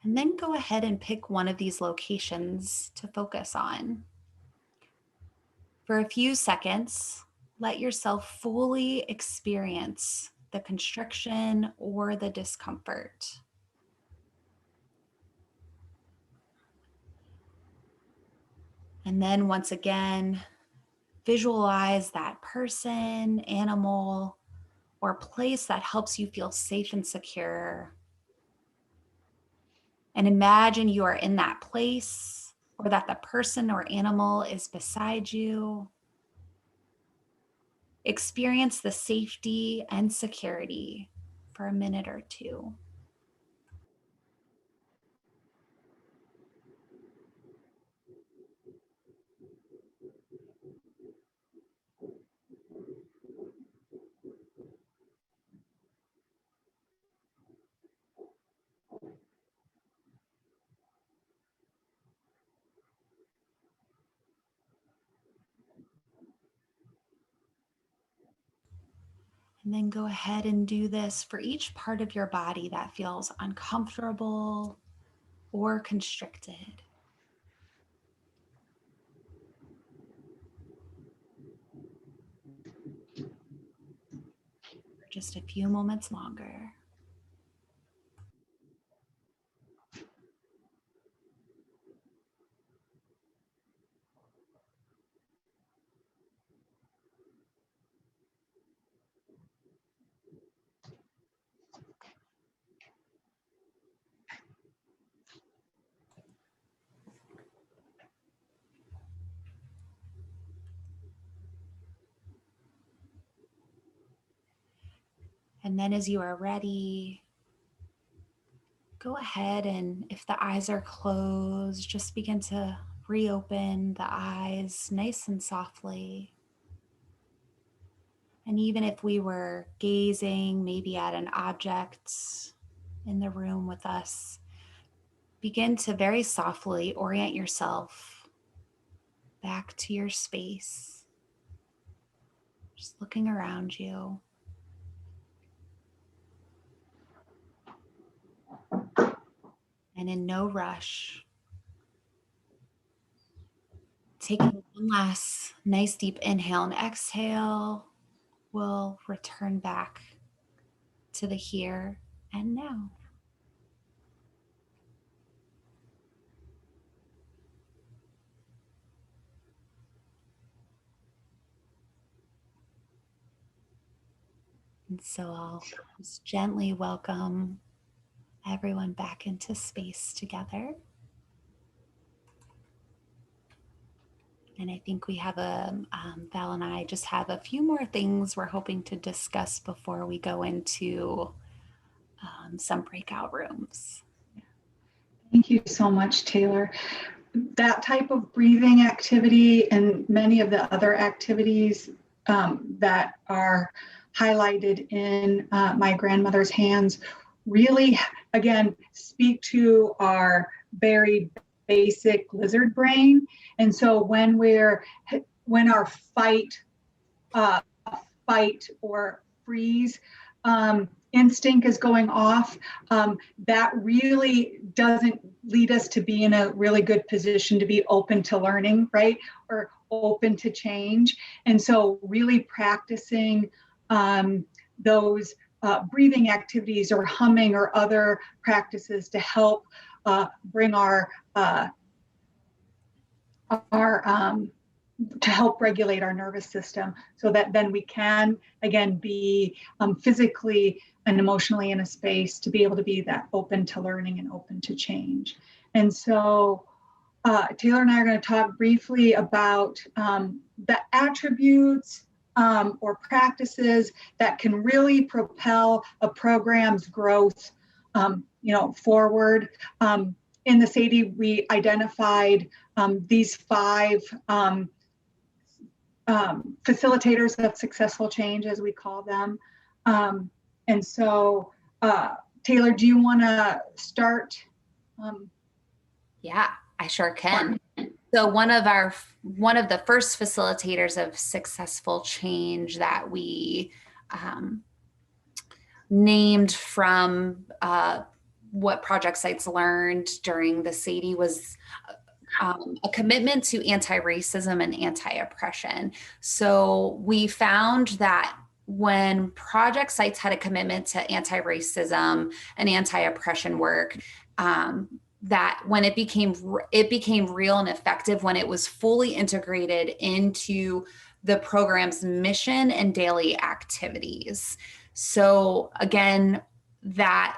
And then go ahead and pick one of these locations to focus on. For a few seconds, let yourself fully experience the constriction or the discomfort. And then once again, visualize that person, animal, or place that helps you feel safe and secure. And imagine you are in that place, or that the person or animal is beside you. Experience the safety and security for a minute or two. And then go ahead and do this for each part of your body that feels uncomfortable or constricted. For just a few moments longer. And then as you are ready, go ahead and if the eyes are closed, just begin to reopen the eyes nice and softly. And even if we were gazing maybe at an object in the room with us, begin to very softly orient yourself back to your space, just looking around you. And in no rush, taking one last nice deep inhale and exhale, we'll return back to the here and now. And so I'll just gently welcome everyone back into space together. And I think we have Val and I just have a few more things we're hoping to discuss before we go into some breakout rooms. Thank you so much, Taylor. That type of breathing activity and many of the other activities that are highlighted in my grandmother's hands really, again, speak to our very basic lizard brain. And so when our fight or freeze instinct is going off, that really doesn't lead us to be in a really good position to be open to learning, right? Or open to change. And so really practicing those breathing activities or humming or other practices to help bring to help regulate our nervous system so that then we can, again, be physically and emotionally in a space to be able to be that open to learning and open to change. And so Taylor and I are going to talk briefly about the attributes or practices that can really propel a program's growth forward. In the SADI, we identified these 5 facilitators of successful change, as we call them. And so, Taylor, do you want to start? Yeah, I sure can. So one of the first facilitators of successful change that we named from what project sites learned during the SADE was a commitment to anti-racism and anti-oppression. So we found that when project sites had a commitment to anti-racism and anti-oppression work, that when it became real and effective when it was fully integrated into the program's mission and daily activities. So again, that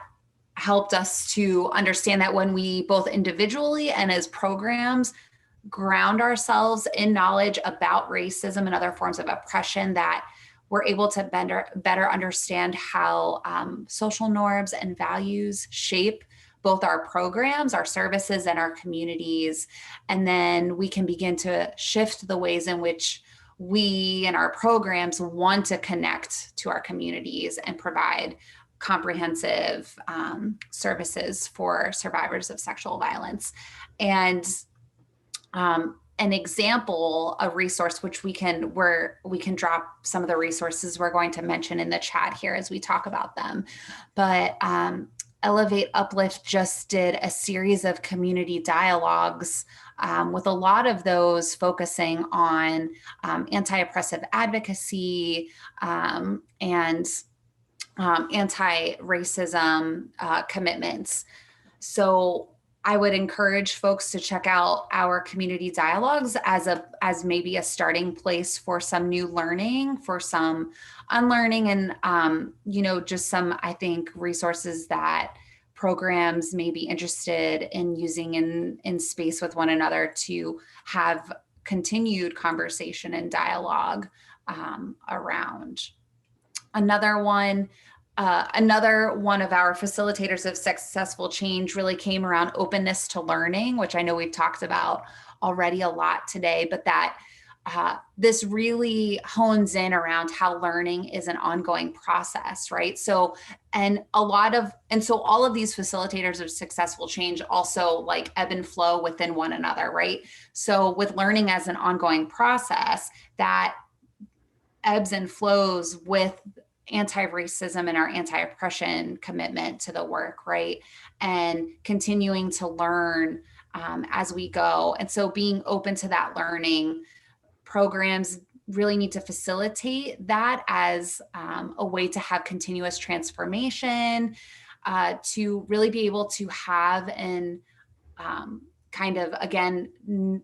helped us to understand that when we both individually and as programs ground ourselves in knowledge about racism and other forms of oppression, that we're able to better understand how social norms and values shape both our programs, our services, and our communities. And then we can begin to shift the ways in which we and our programs want to connect to our communities and provide comprehensive services for survivors of sexual violence. And an example, a resource which we can drop some of the resources we're going to mention in the chat here as we talk about them. But Elevate Uplift just did a series of community dialogues with a lot of those focusing on anti-oppressive advocacy and anti-racism commitments. So I would encourage folks to check out our community dialogues as maybe a starting place for some new learning, for some unlearning, and just some, I think, resources that programs may be interested in using in space with one another to have continued conversation and dialogue around. Another one of our facilitators of successful change really came around openness to learning, which I know we've talked about already a lot today, but that this really hones in around how learning is an ongoing process, right? So all of these facilitators of successful change also like ebb and flow within one another, right? So with learning as an ongoing process, that ebbs and flows with anti-racism and our anti-oppression commitment to the work, right? And continuing to learn as we go. And so being open to that learning, programs really need to facilitate that as a way to have continuous transformation, to really be able to have and kind of, again,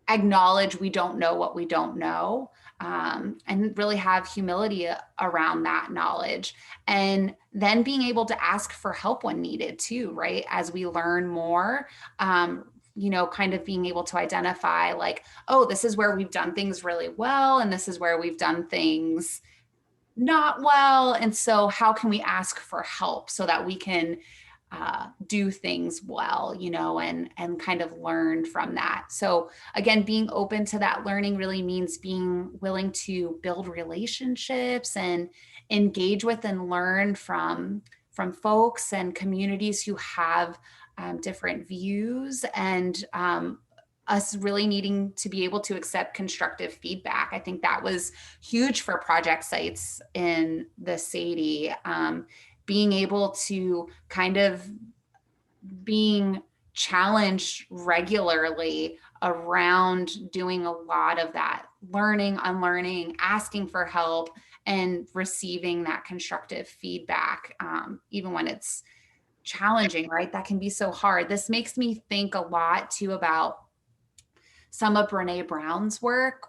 acknowledge we don't know what we don't know, and really have humility around that knowledge. And then being able to ask for help when needed too, right? As we learn more, kind of being able to identify like, oh, this is where we've done things really well, and this is where we've done things not well. And so how can we ask for help so that we can do things well, and kind of learn from that. So again, being open to that learning really means being willing to build relationships and engage with and learn from folks and communities who have different views, and us really needing to be able to accept constructive feedback. I think that was huge for project sites in the SADE. Being able to kind of being challenged regularly around doing a lot of that learning, unlearning, asking for help, and receiving that constructive feedback, even when it's challenging, right? That can be so hard. This makes me think a lot too about some of Brene Brown's work,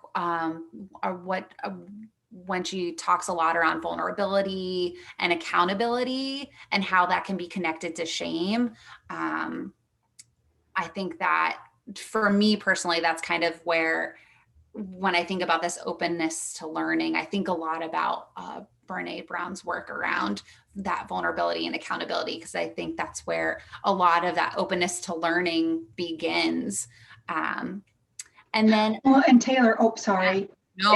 when she talks a lot around vulnerability and accountability and how that can be connected to shame. I think that for me personally, that's kind of where, when I think about this openness to learning, I think a lot about Brene Brown's work around that vulnerability and accountability, because I think that's where a lot of that openness to learning begins. And then, well, and Taylor, sorry. No,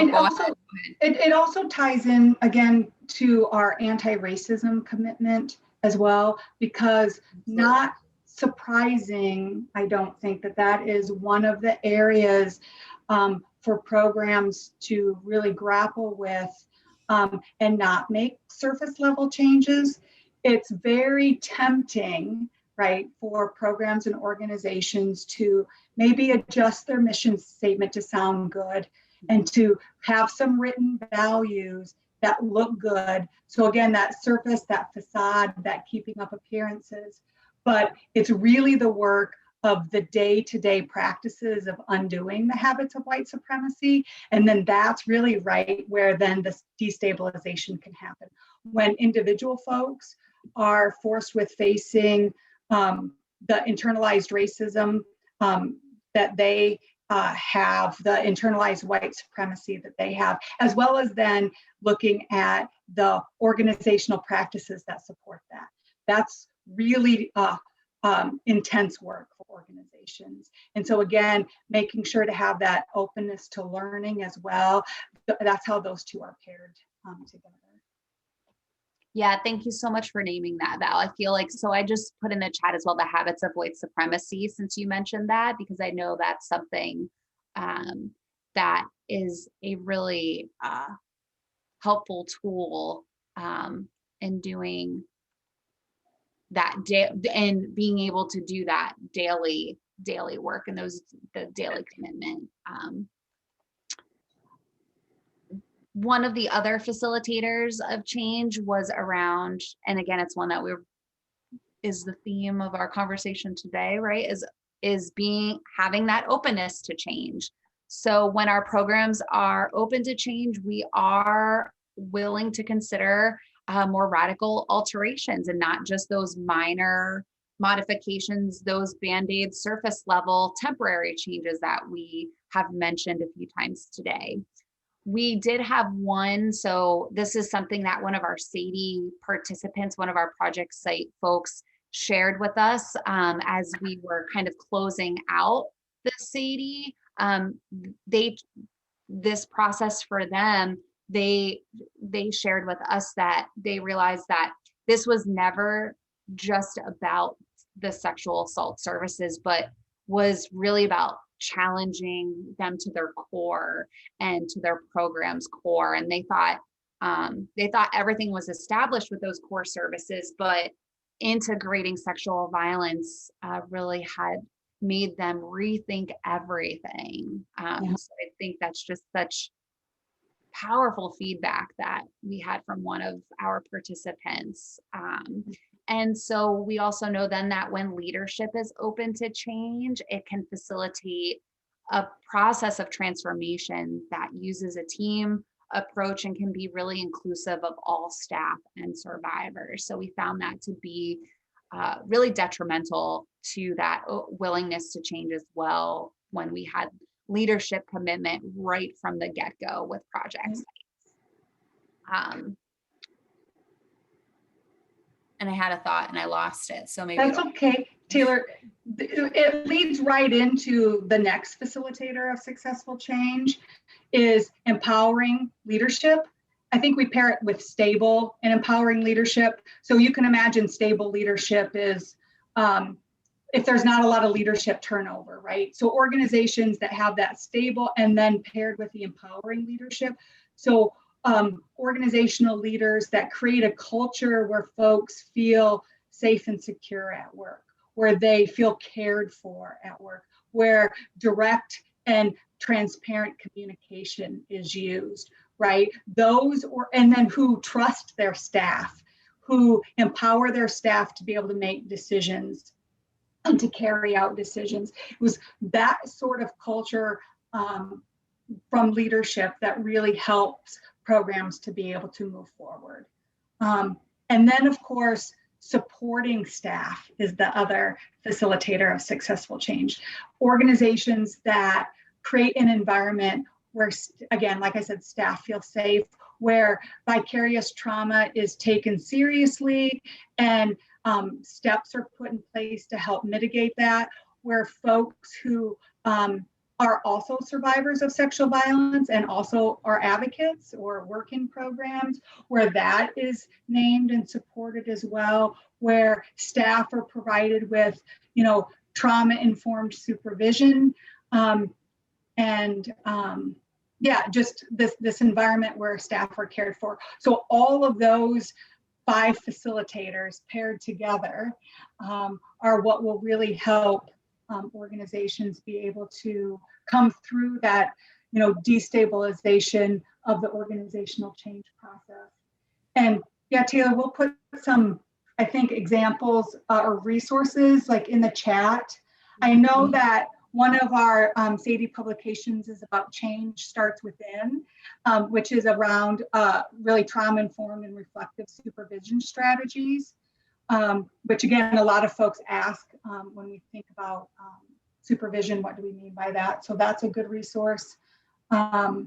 it also ties in again to our anti-racism commitment as well, because not surprising, I don't think that is one of the areas for programs to really grapple with and not make surface level changes it's very tempting, right, for programs and organizations to maybe adjust their mission statement to sound good and to have some written values that look good. So again, that surface, that facade, that keeping up appearances, but it's really the work of the day-to-day practices of undoing the habits of white supremacy. And then that's really right where then the destabilization can happen. When individual folks are forced with facing the internalized racism that they have, the internalized white supremacy that they have, as well as then looking at the organizational practices that support that. That's really intense work for organizations. And so again, making sure to have that openness to learning as well. That's how those two are paired together. Yeah, thank you so much for naming that, Val. I feel like, so I just put in the chat as well, the habits of white supremacy, since you mentioned that, because I know that's something that is a really helpful tool in doing that and being able to do that daily work and the daily commitment. One of the other facilitators of change was around, and again, it's one that is the theme of our conversation today, right? Is having that openness to change. So when our programs are open to change, we are willing to consider more radical alterations and not just those minor modifications, those Band-Aid surface level temporary changes that we have mentioned a few times today. We did have one, so this is something that one of our SADE participants, one of our project site folks shared with us as we were kind of closing out the SADE. This process for them, they shared with us that they realized that this was never just about the sexual assault services, but was really about challenging them to their core and to their program's core. And they thought everything was established with those core services, but integrating sexual violence really had made them rethink everything. So I think that's just such powerful feedback that we had from one of our participants. And so we also know then that when leadership is open to change, it can facilitate a process of transformation that uses a team approach and can be really inclusive of all staff and survivors. So we found that to be really detrimental to that willingness to change as well when we had leadership commitment right from the get-go with projects. And I had a thought and I lost it. So maybe that's okay, Taylor. It leads right into the next facilitator of successful change is empowering leadership. I think we pair it with stable and empowering leadership. So you can imagine stable leadership is if there's not a lot of leadership turnover, right? So organizations that have that stable and then paired with the empowering leadership. So organizational leaders that create a culture where folks feel safe and secure at work, where they feel cared for at work, where direct and transparent communication is used, right? And then who trust their staff, who empower their staff to be able to make decisions and to carry out decisions. It was that sort of culture from leadership that really helps programs to be able to move forward. And then, of course, supporting staff is the other facilitator of successful change. Organizations that create an environment where, again, like I said, staff feel safe, where vicarious trauma is taken seriously and steps are put in place to help mitigate that, where folks who are also survivors of sexual violence and also are advocates or work in programs, where that is named and supported as well, where staff are provided with, trauma-informed supervision, just this environment where staff are cared for. So all of those 5 facilitators paired together are what will really help organizations be able to come through that, destabilization of the organizational change process. And yeah, Taylor, we'll put some, I think, examples or resources like in the chat. I know that one of our Sadie publications is about change starts within, which is around really trauma-informed and reflective supervision strategies, which again, a lot of folks ask when we think about supervision, what do we mean by that? So that's a good resource. Yeah,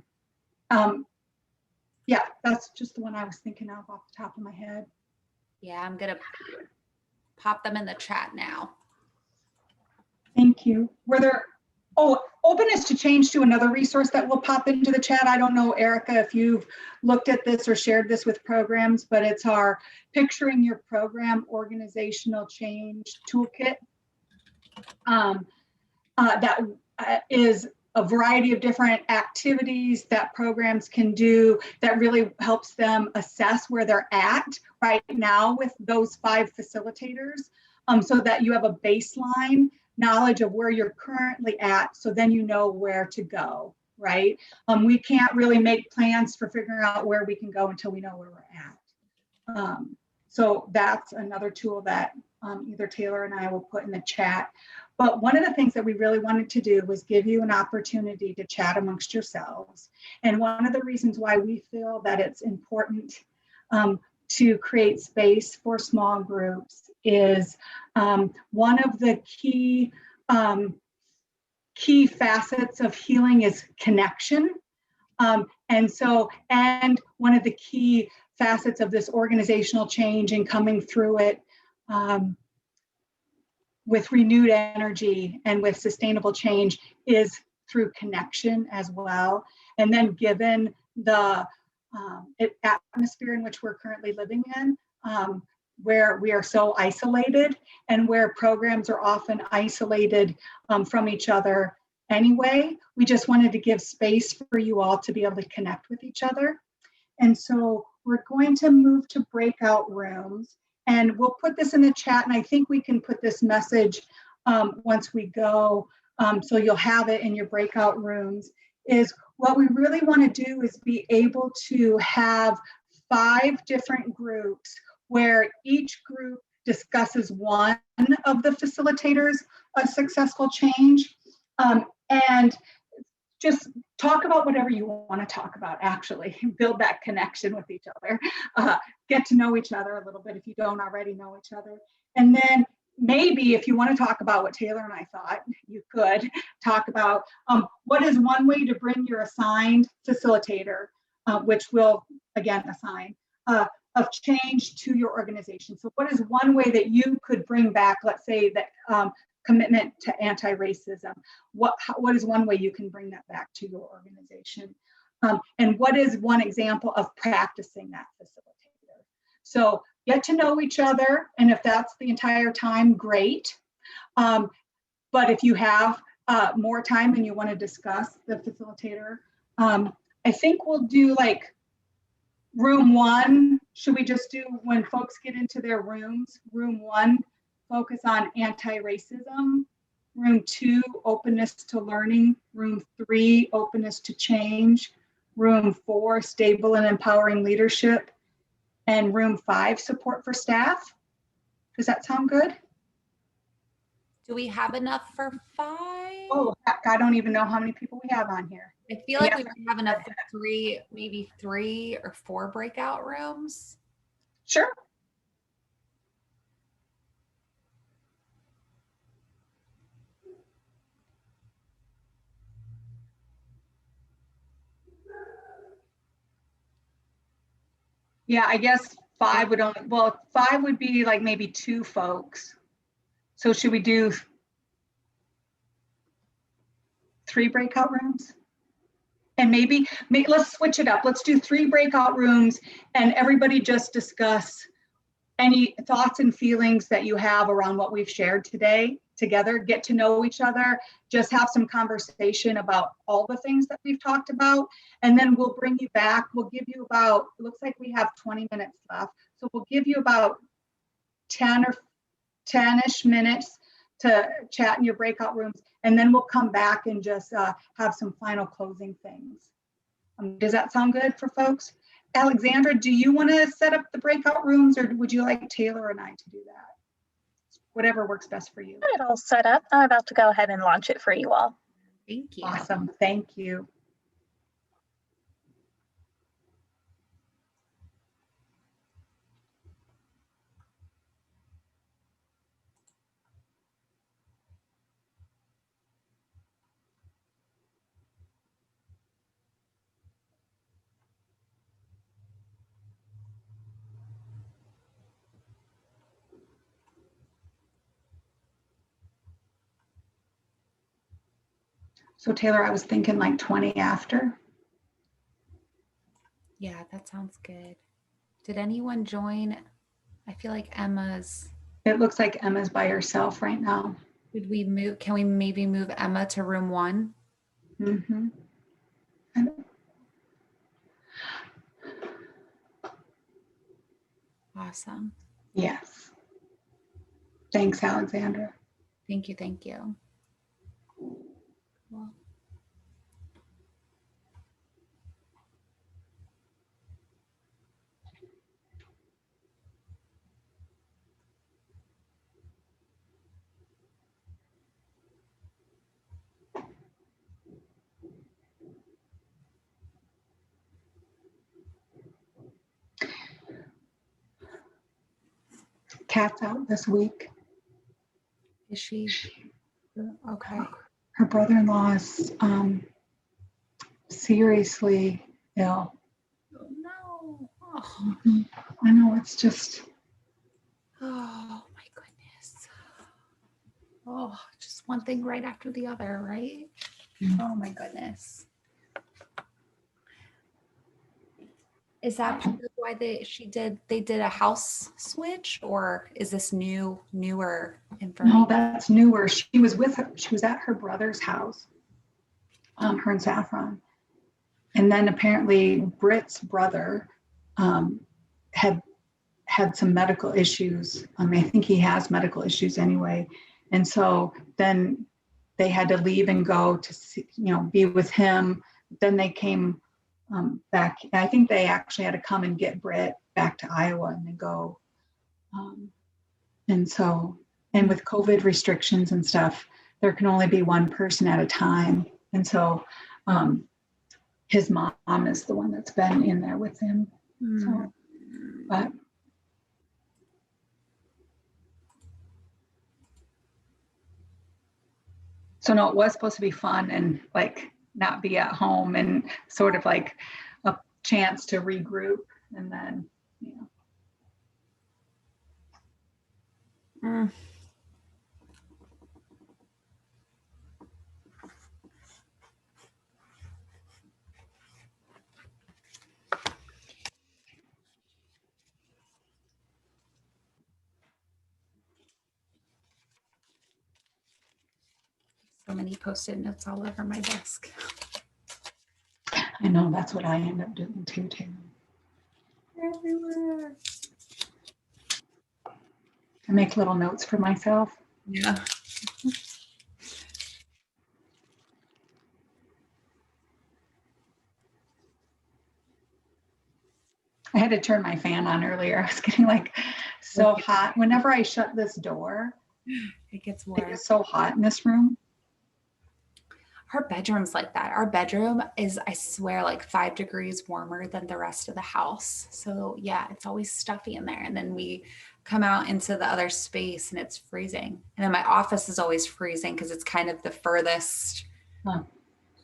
that's just the one I was thinking of off the top of my head. Yeah, I'm gonna pop them in the chat now. Thank you. Openness to Change to another resource that will pop into the chat. I don't know, Erica, if you've looked at this or shared this with programs, but it's our Picturing Your Program Organizational Change Toolkit. That is a variety of different activities that programs can do that really helps them assess where they're at right now with those 5 facilitators, so that you have a baseline knowledge of where you're currently at, so then you know where to go, right? We can't really make plans for figuring out where we can go until we know where we're at. So that's another tool that either Taylor and I will put in the chat. But one of the things that we really wanted to do was give you an opportunity to chat amongst yourselves. And one of the reasons why we feel that it's important to create space for small groups is one of the key facets of healing is connection. And one of the key facets of this organizational change and coming through it with renewed energy and with sustainable change is through connection as well. And then given the atmosphere in which we're currently living in, where we are so isolated and where programs are often isolated from each other anyway, we just wanted to give space for you all to be able to connect with each other. And so we're going to move to breakout rooms. And we'll put this in the chat, and I think we can put this message once we go, so you'll have it in your breakout rooms, is what we really want to do is be able to have 5 different groups where each group discusses one of the facilitators of successful change, and just talk about whatever you want to talk about, actually. Build that connection with each other. Get to know each other a little bit if you don't already know each other. And then maybe if you want to talk about what Taylor and I thought, you could talk about what is one way to bring your assigned facilitator, which will, again, assign, of change to your organization. So what is one way that you could bring back, let's say, that commitment to anti-racism? What is one way you can bring that back to your organization? And what is one example of practicing that facilitator? So get to know each other, and if that's the entire time, great. But if you have more time and you want to discuss the facilitator, I think we'll do like room 1. Should we just do, when folks get into their rooms, room 1, focus on anti-racism, room 2, openness to learning, room 3, openness to change, room 4, stable and empowering leadership, and room 5, support for staff. Does that sound good? Do we have enough for 5? Oh, heck, I don't even know how many people we have on here. I feel like we might have enough for 3, maybe 3 or 4 breakout rooms. Sure. Yeah, I guess 5 would only, well, 5 would be like maybe 2 folks. So should we do 3 breakout rooms? And maybe let's switch it up. Let's do 3 breakout rooms and everybody just discuss any thoughts and feelings that you have around what we've shared today together. Get to know each other, just have some conversation about all the things that we've talked about. And then we'll bring you back. We'll give you about, it looks like we have 20 minutes left. So we'll give you about 10-ish minutes to chat in your breakout rooms, and then we'll come back and just have some final closing things. Does that sound good for folks? Alexandra, do you want to set up the breakout rooms, or would you like Taylor and I to do that? Whatever works best for you. It all set up. I'm about to go ahead and launch it for you all. Thank you. Awesome. Thank you. So Taylor, I was thinking like 20 after. Yeah, that sounds good. Did anyone join? I feel like Emma's. It looks like Emma's by herself right now. Did we move? Can we maybe move Emma to room 1? Mm-hmm. Awesome. Yes. Thanks, Alexandra. Thank you. Thank you. Well, Kat's out this week. is she? Okay. Her brother-in-law is seriously ill. Oh, no. Oh. I know, it's just. Oh my goodness. Oh, just one thing right after the other, right? Oh my goodness. Is that part of why they did a house switch, or is this newer information? No, that's newer. She was at her brother's house, her and Saffron. And then apparently Britt's brother had some medical issues. I think he has medical issues anyway. And so then they had to leave and go to see, be with him. Then they came back. I think they actually had to come and get Britt back to Iowa and then go. And with COVID restrictions and stuff, there can only be one person at a time. And so his mom is the one that's been in there with him. So, but so no, it was supposed to be fun and like not be at home and sort of like a chance to regroup and then, So many Post-it notes all over my desk. I know that's what I end up doing too. Everywhere. I make little notes for myself. Yeah. I had to turn my fan on earlier. I was getting like so hot. Whenever I shut this door, It gets it warm. gets so hot in this room. Our bedroom's like that. Our bedroom is, I swear, like 5 degrees warmer than the rest of the house. So yeah, it's always stuffy in there. And then we come out into the other space and it's freezing. And then my office is always freezing because it's kind of the furthest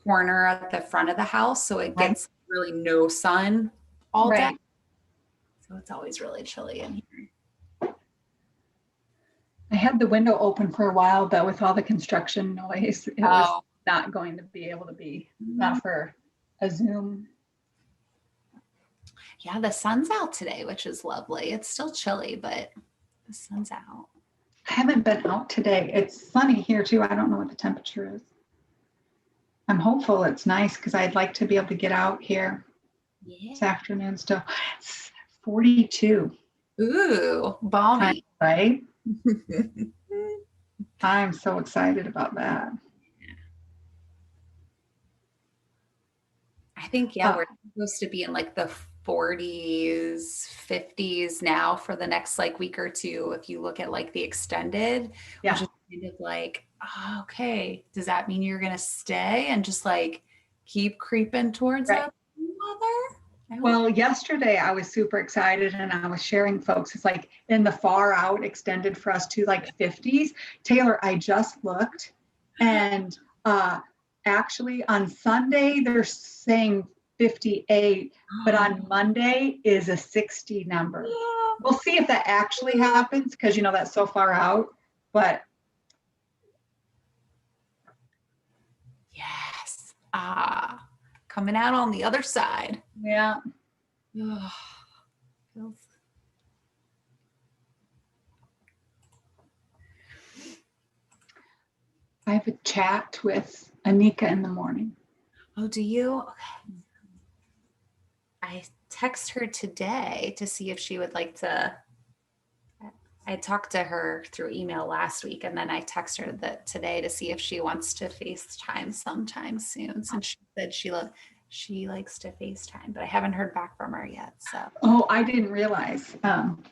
corner at the front of the house. So it gets really no sun all day. So it's always really chilly in here. I had the window open for a while, but with all the construction noise, it was not going to be able to be, not for a Zoom. Yeah, the sun's out today, which is lovely. It's still chilly, but the sun's out. I haven't been out today. It's sunny here too. I don't know what the temperature is. I'm hopeful it's nice because I'd like to be able to get out here this afternoon still. It's 42. Ooh, balmy. Right? I'm so excited about that. I think, we're supposed to be in like the 40s, 50s now for the next like week or two. If you look at like the extended, Yeah. which is kind of like, oh, okay, does that mean you're going to stay and just like keep creeping towards Right. that weather? Well, yesterday I was super excited and I was sharing folks, it's like in the far out extended for us to like 50s. Taylor, I just looked and actually on Sunday they're saying 58, but on Monday is a 60 number. We'll see if that actually happens because that's so far out, but yes. Coming out on the other side. yeah. Ugh. Feels I have a chat with Anika in the morning. Oh, do you? Okay. I text her today to see if she would like to. I talked to her through email last week, and then I text her that today to see if she wants to FaceTime sometime soon. Since she said she likes to FaceTime, but I haven't heard back from her yet. So. Oh, I didn't realize. I'm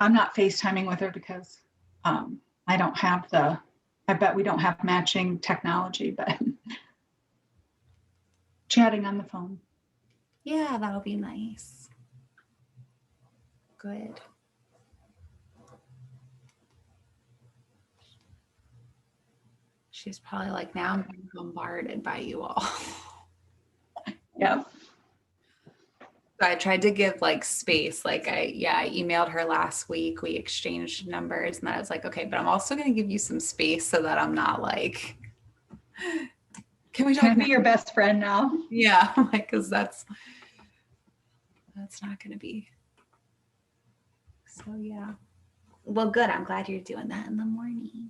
not FaceTiming with her because I don't have I bet we don't have matching technology, but chatting on the phone. Yeah, that'll be nice. Good. She's probably like, now I'm being bombarded by you all. Yep. So I tried to give like space. Like I emailed her last week. We exchanged numbers, and then I was like, okay, but I'm also going to give you some space so that I'm not like, can we talk? Can I be your best friend now? Yeah, like, because that's not going to be. So yeah. Well, good. I'm glad you're doing that in the morning.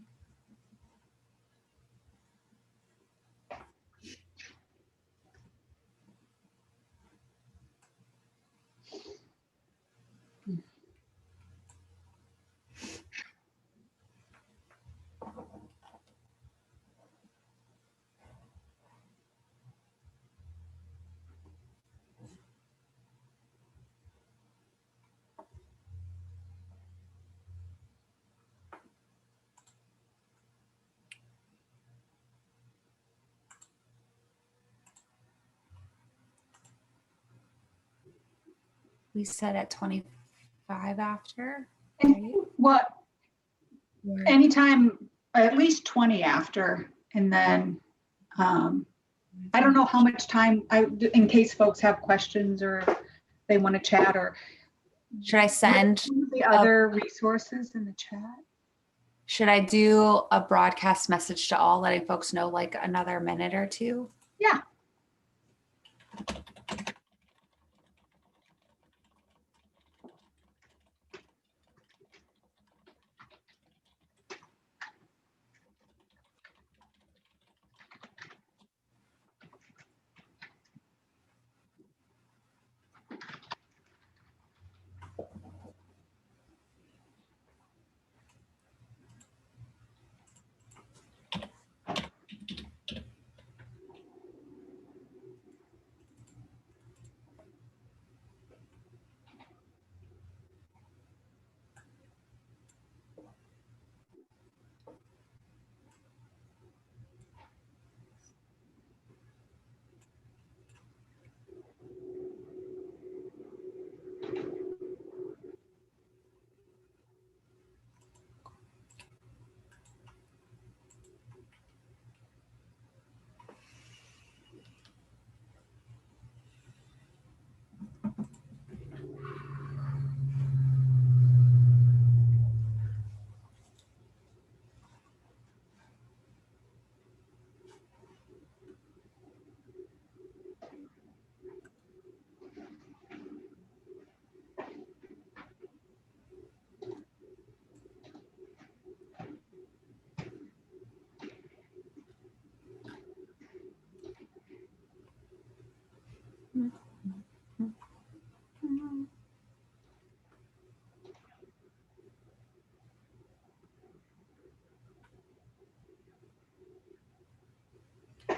We said at 25 after. Right? What? Anytime, at least 20 after, and then I don't know how much time in case folks have questions or they want to chat or. Should I send the other resources in the chat? Should I do a broadcast message to all, letting folks know like another minute or two? Yeah.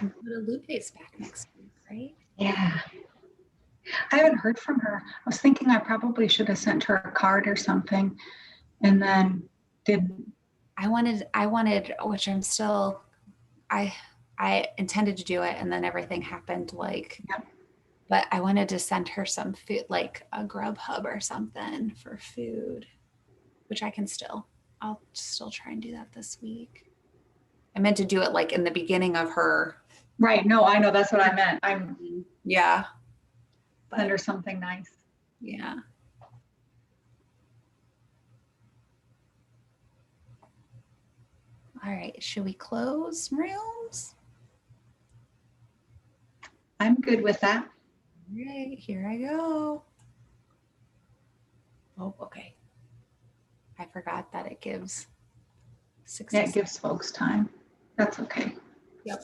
Go to Lupe's back next week, right? Yeah. I haven't heard from her. I was thinking I probably should have sent her a card or something and then didn't. I wanted, which I'm still, I intended to do it and then everything happened Yep. but I wanted to send her some food, like a Grubhub or something for food, which I'll still try and do that this week. I meant to do it like in the beginning of her. Right. No, I know. That's what I meant. Yeah. Send her something nice. Yeah. All right. Should we close rooms? I'm good with that. All right. Here I go. Oh, okay. I forgot that it gives 60 Yeah, it gives folks time. That's okay. Yep.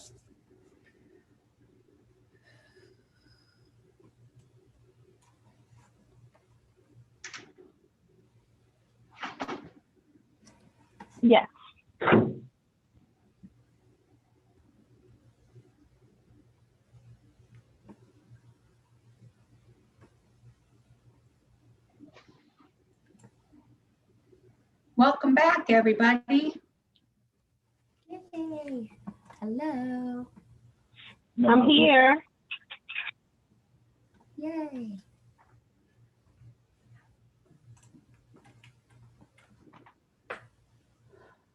Yes. Welcome back, everybody. Yay. Hello. I'm here. Yay.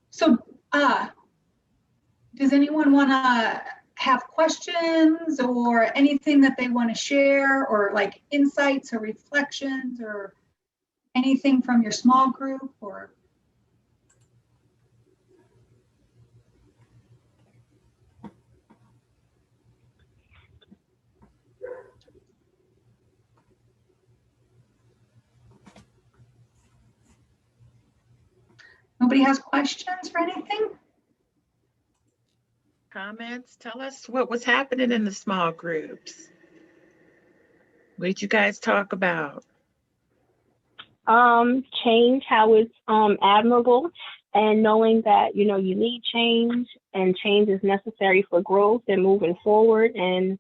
So, does anyone want to have questions or anything that they want to share, or like insights or reflections or anything from your small group? Or nobody has questions for anything? Comments? Tell us what was happening in the small groups. What did you guys talk about? Change, how it's admirable, and knowing that you need change, and change is necessary for growth and moving forward, and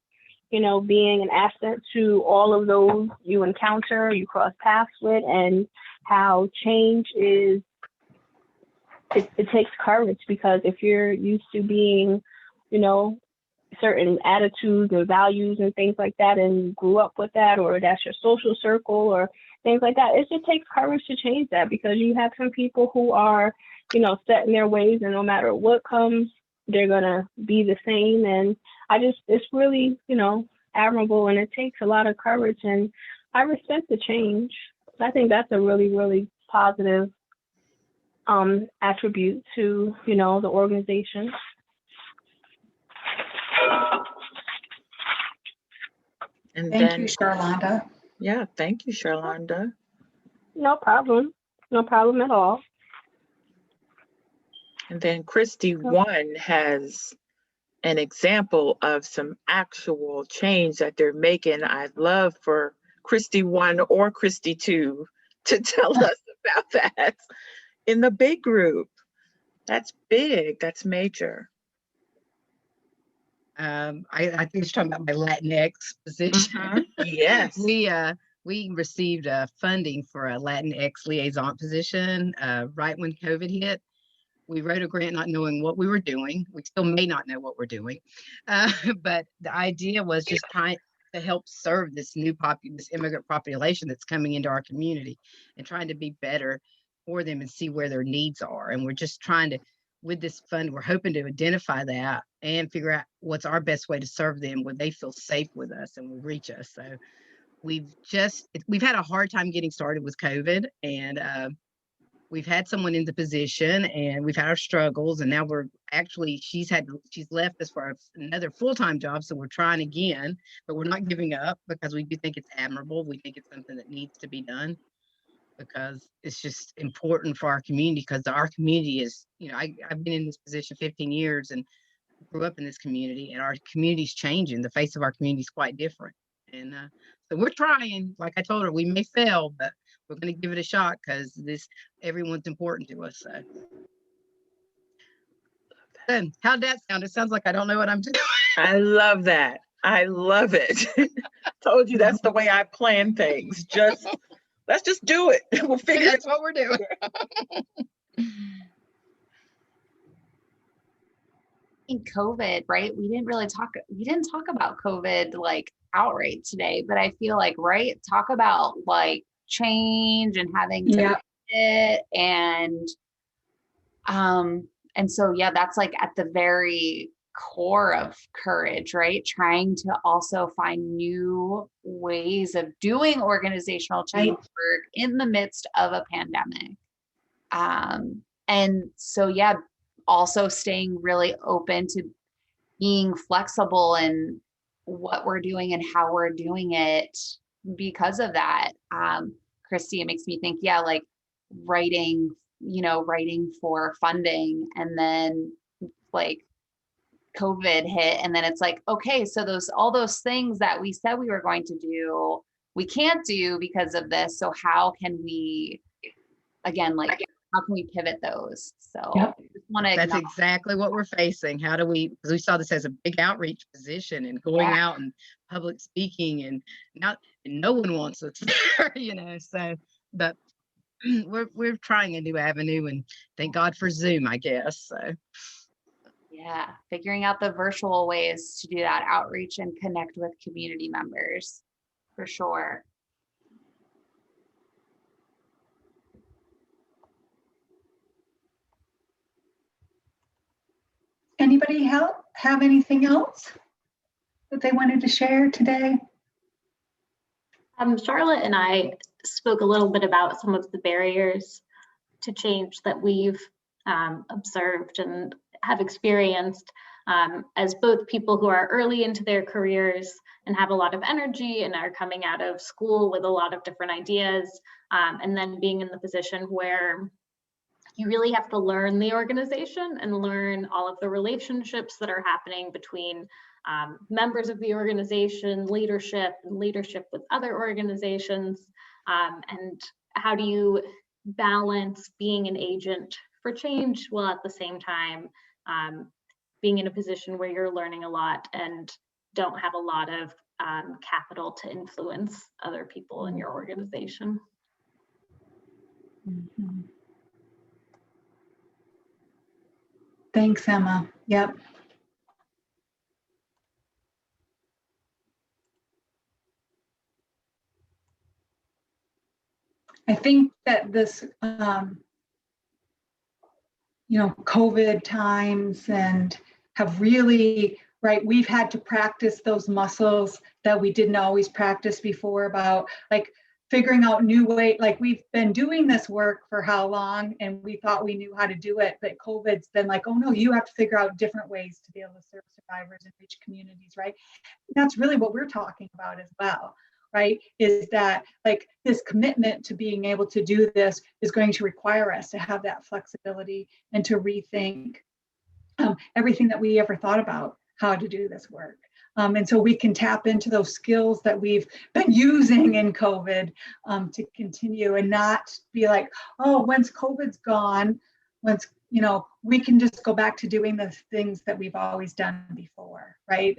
being an asset to all of those you encounter, you cross paths with, and how change is, it takes courage, because if you're used to being, certain attitudes and values and things like that, and you grew up with that, or that's your social circle or things like that, it just takes courage to change that, because you have some people who are, set in their ways, and no matter what comes, they're gonna be the same. And it's really, admirable, and it takes a lot of courage, and I respect the change. I think that's a really, really positive attribute to, the organization. And Thank you, Charlonda. Yeah, thank you, Charlonda. No problem. No problem at all. And then Christy One has an example of some actual change that they're making. I'd love for Christy One or Christy Two to tell us about that in the big group. That's big. That's major. I think you're talking about my Latinx position. Yes. We received funding for a Latinx liaison position right when COVID hit. We wrote a grant not knowing what we were doing. We still may not know what we're doing, but the idea was just trying to help serve this this immigrant population that's coming into our community, and trying to be better for them and see where their needs are. And we're just trying to, with this fund, we're hoping to identify that and figure out what's our best way to serve them where they feel safe with us and will reach us. So we've had a hard time getting started with COVID, and we've had someone in the position, and we've had our struggles, and now she's left us for another full-time job. So we're trying again, but we're not giving up, because we do think it's admirable. We think it's something that needs to be done, because it's just important for our community, because our community is, I've been in this position 15 years and grew up in this community, and our community's changing. The face of our community is quite different. And so we're trying. Like I told her, we may fail, but we're going to give it a shot, because everyone's important to us. So how'd that sound? It sounds like I don't know what I'm doing. I love that. I love it. Told you that's the way I plan things. Let's just do it. We'll figure it That's what we're doing. In COVID, right? We didn't talk about COVID like outright today, but I feel like, right, talk about like change and having to Yeah. pivot and so yeah, that's like at the very core of courage, right? Trying to also find new ways of doing organizational change Right. work in the midst of a pandemic. And so yeah, also staying really open to being flexible in what we're doing and how we're doing it because of that. Christy, it makes me think, yeah, like writing for funding, and then like COVID hit, and then it's like, okay, so all those things that we said we were going to do, we can't do because of this. So how can we, again, like, how can we pivot those? So Yep. I just want to That's exactly what we're facing. How do we, because we saw this as a big outreach position and going out and public speaking, and no one wants us there, so, but we're trying a new avenue, and thank God for Zoom, I guess. So yeah, figuring out the virtual ways to do that outreach and connect with community members, for sure. Anybody have anything else that they wanted to share today? Charlotte and I spoke a little bit about some of the barriers to change that we've observed and have experienced as both people who are early into their careers and have a lot of energy and are coming out of school with a lot of different ideas, and then being in the position where you really have to learn the organization and learn all of the relationships that are happening between members of the organization, leadership, and leadership with other organizations. And how do you balance being an agent for change while at the same time being in a position where you're learning a lot and don't have a lot of capital to influence other people in your organization? Mm-hmm. Thanks, Emma. Yep. I think that this, COVID times and have really, right, we've had to practice those muscles that we didn't always practice before, about like figuring out new ways. Like, we've been doing this work for how long, and we thought we knew how to do it, but COVID's been like, oh no, you have to figure out different ways to be able to serve survivors and reach communities, right? And that's really what we're talking about as well, right? Is that like this commitment to being able to do this is going to require us to have that flexibility and to rethink everything that we ever thought about how to do this work. And so we can tap into those skills that we've been using in COVID to continue, and not be like, oh, once COVID's gone, we can just go back to doing the things that we've always done before, right?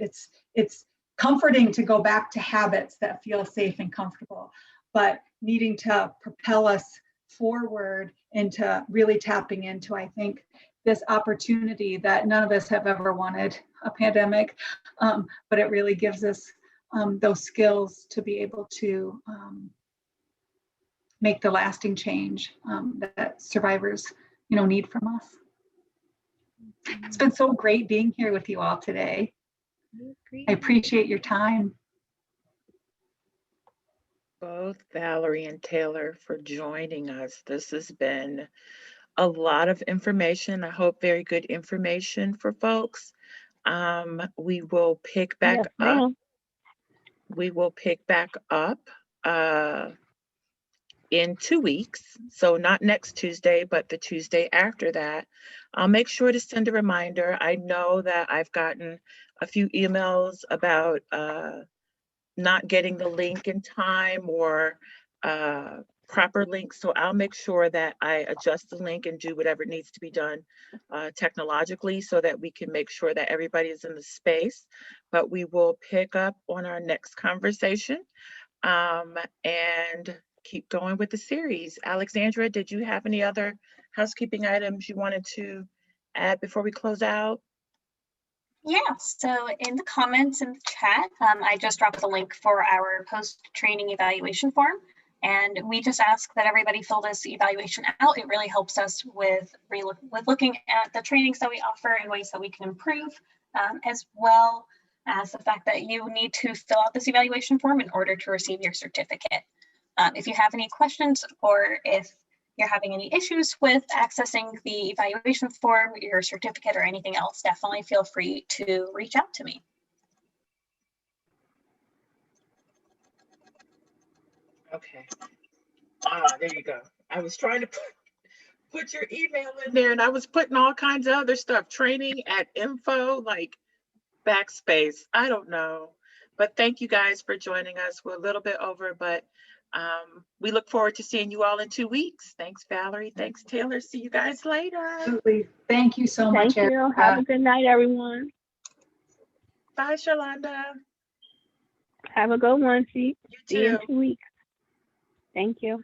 It's comforting to go back to habits that feel safe and comfortable, but needing to propel us forward into really tapping into, I think, this opportunity that none of us have ever wanted, a pandemic, but it really gives us those skills to be able to make the lasting change that survivors, need from us. It's been so great being here with you all today. I appreciate your time. Both Valerie and Taylor for joining us. This has been a lot of information. I hope very good information for folks. We will pick back up. We will pick back up in 2 weeks. So not next Tuesday, but the Tuesday after that. I'll make sure to send a reminder. I know that I've gotten a few emails about not getting the link in time, or proper link. So I'll make sure that I adjust the link and do whatever needs to be done technologically so that we can make sure that everybody is in the space. But we will pick up on our next conversation and keep going with the series. Alexandra, did you have any other housekeeping items you wanted to add before we close out? Yeah, so in the comments in the chat, I just dropped the link for our post-training evaluation form. And we just ask that everybody fill this evaluation out. It really helps us with looking at the trainings that we offer and ways that we can improve, as well as the fact that you need to fill out this evaluation form in order to receive your certificate. If you have any questions or if you're having any issues with accessing the evaluation form, your certificate, or anything else, definitely feel free to reach out to me. Okay. There you go. I was trying to put your email in there and I was putting all kinds of other stuff, training@info, like backspace. I don't know. But thank you guys for joining us. We're a little bit over, but we look forward to seeing you all in 2 weeks. Thanks, Valerie. Thanks, Taylor. See you guys later. Absolutely. Thank you so much, Thank you. Erica. Have a good night, everyone. Bye, Shalonda. Have a good one. See You you in too. 2 weeks. Thank you.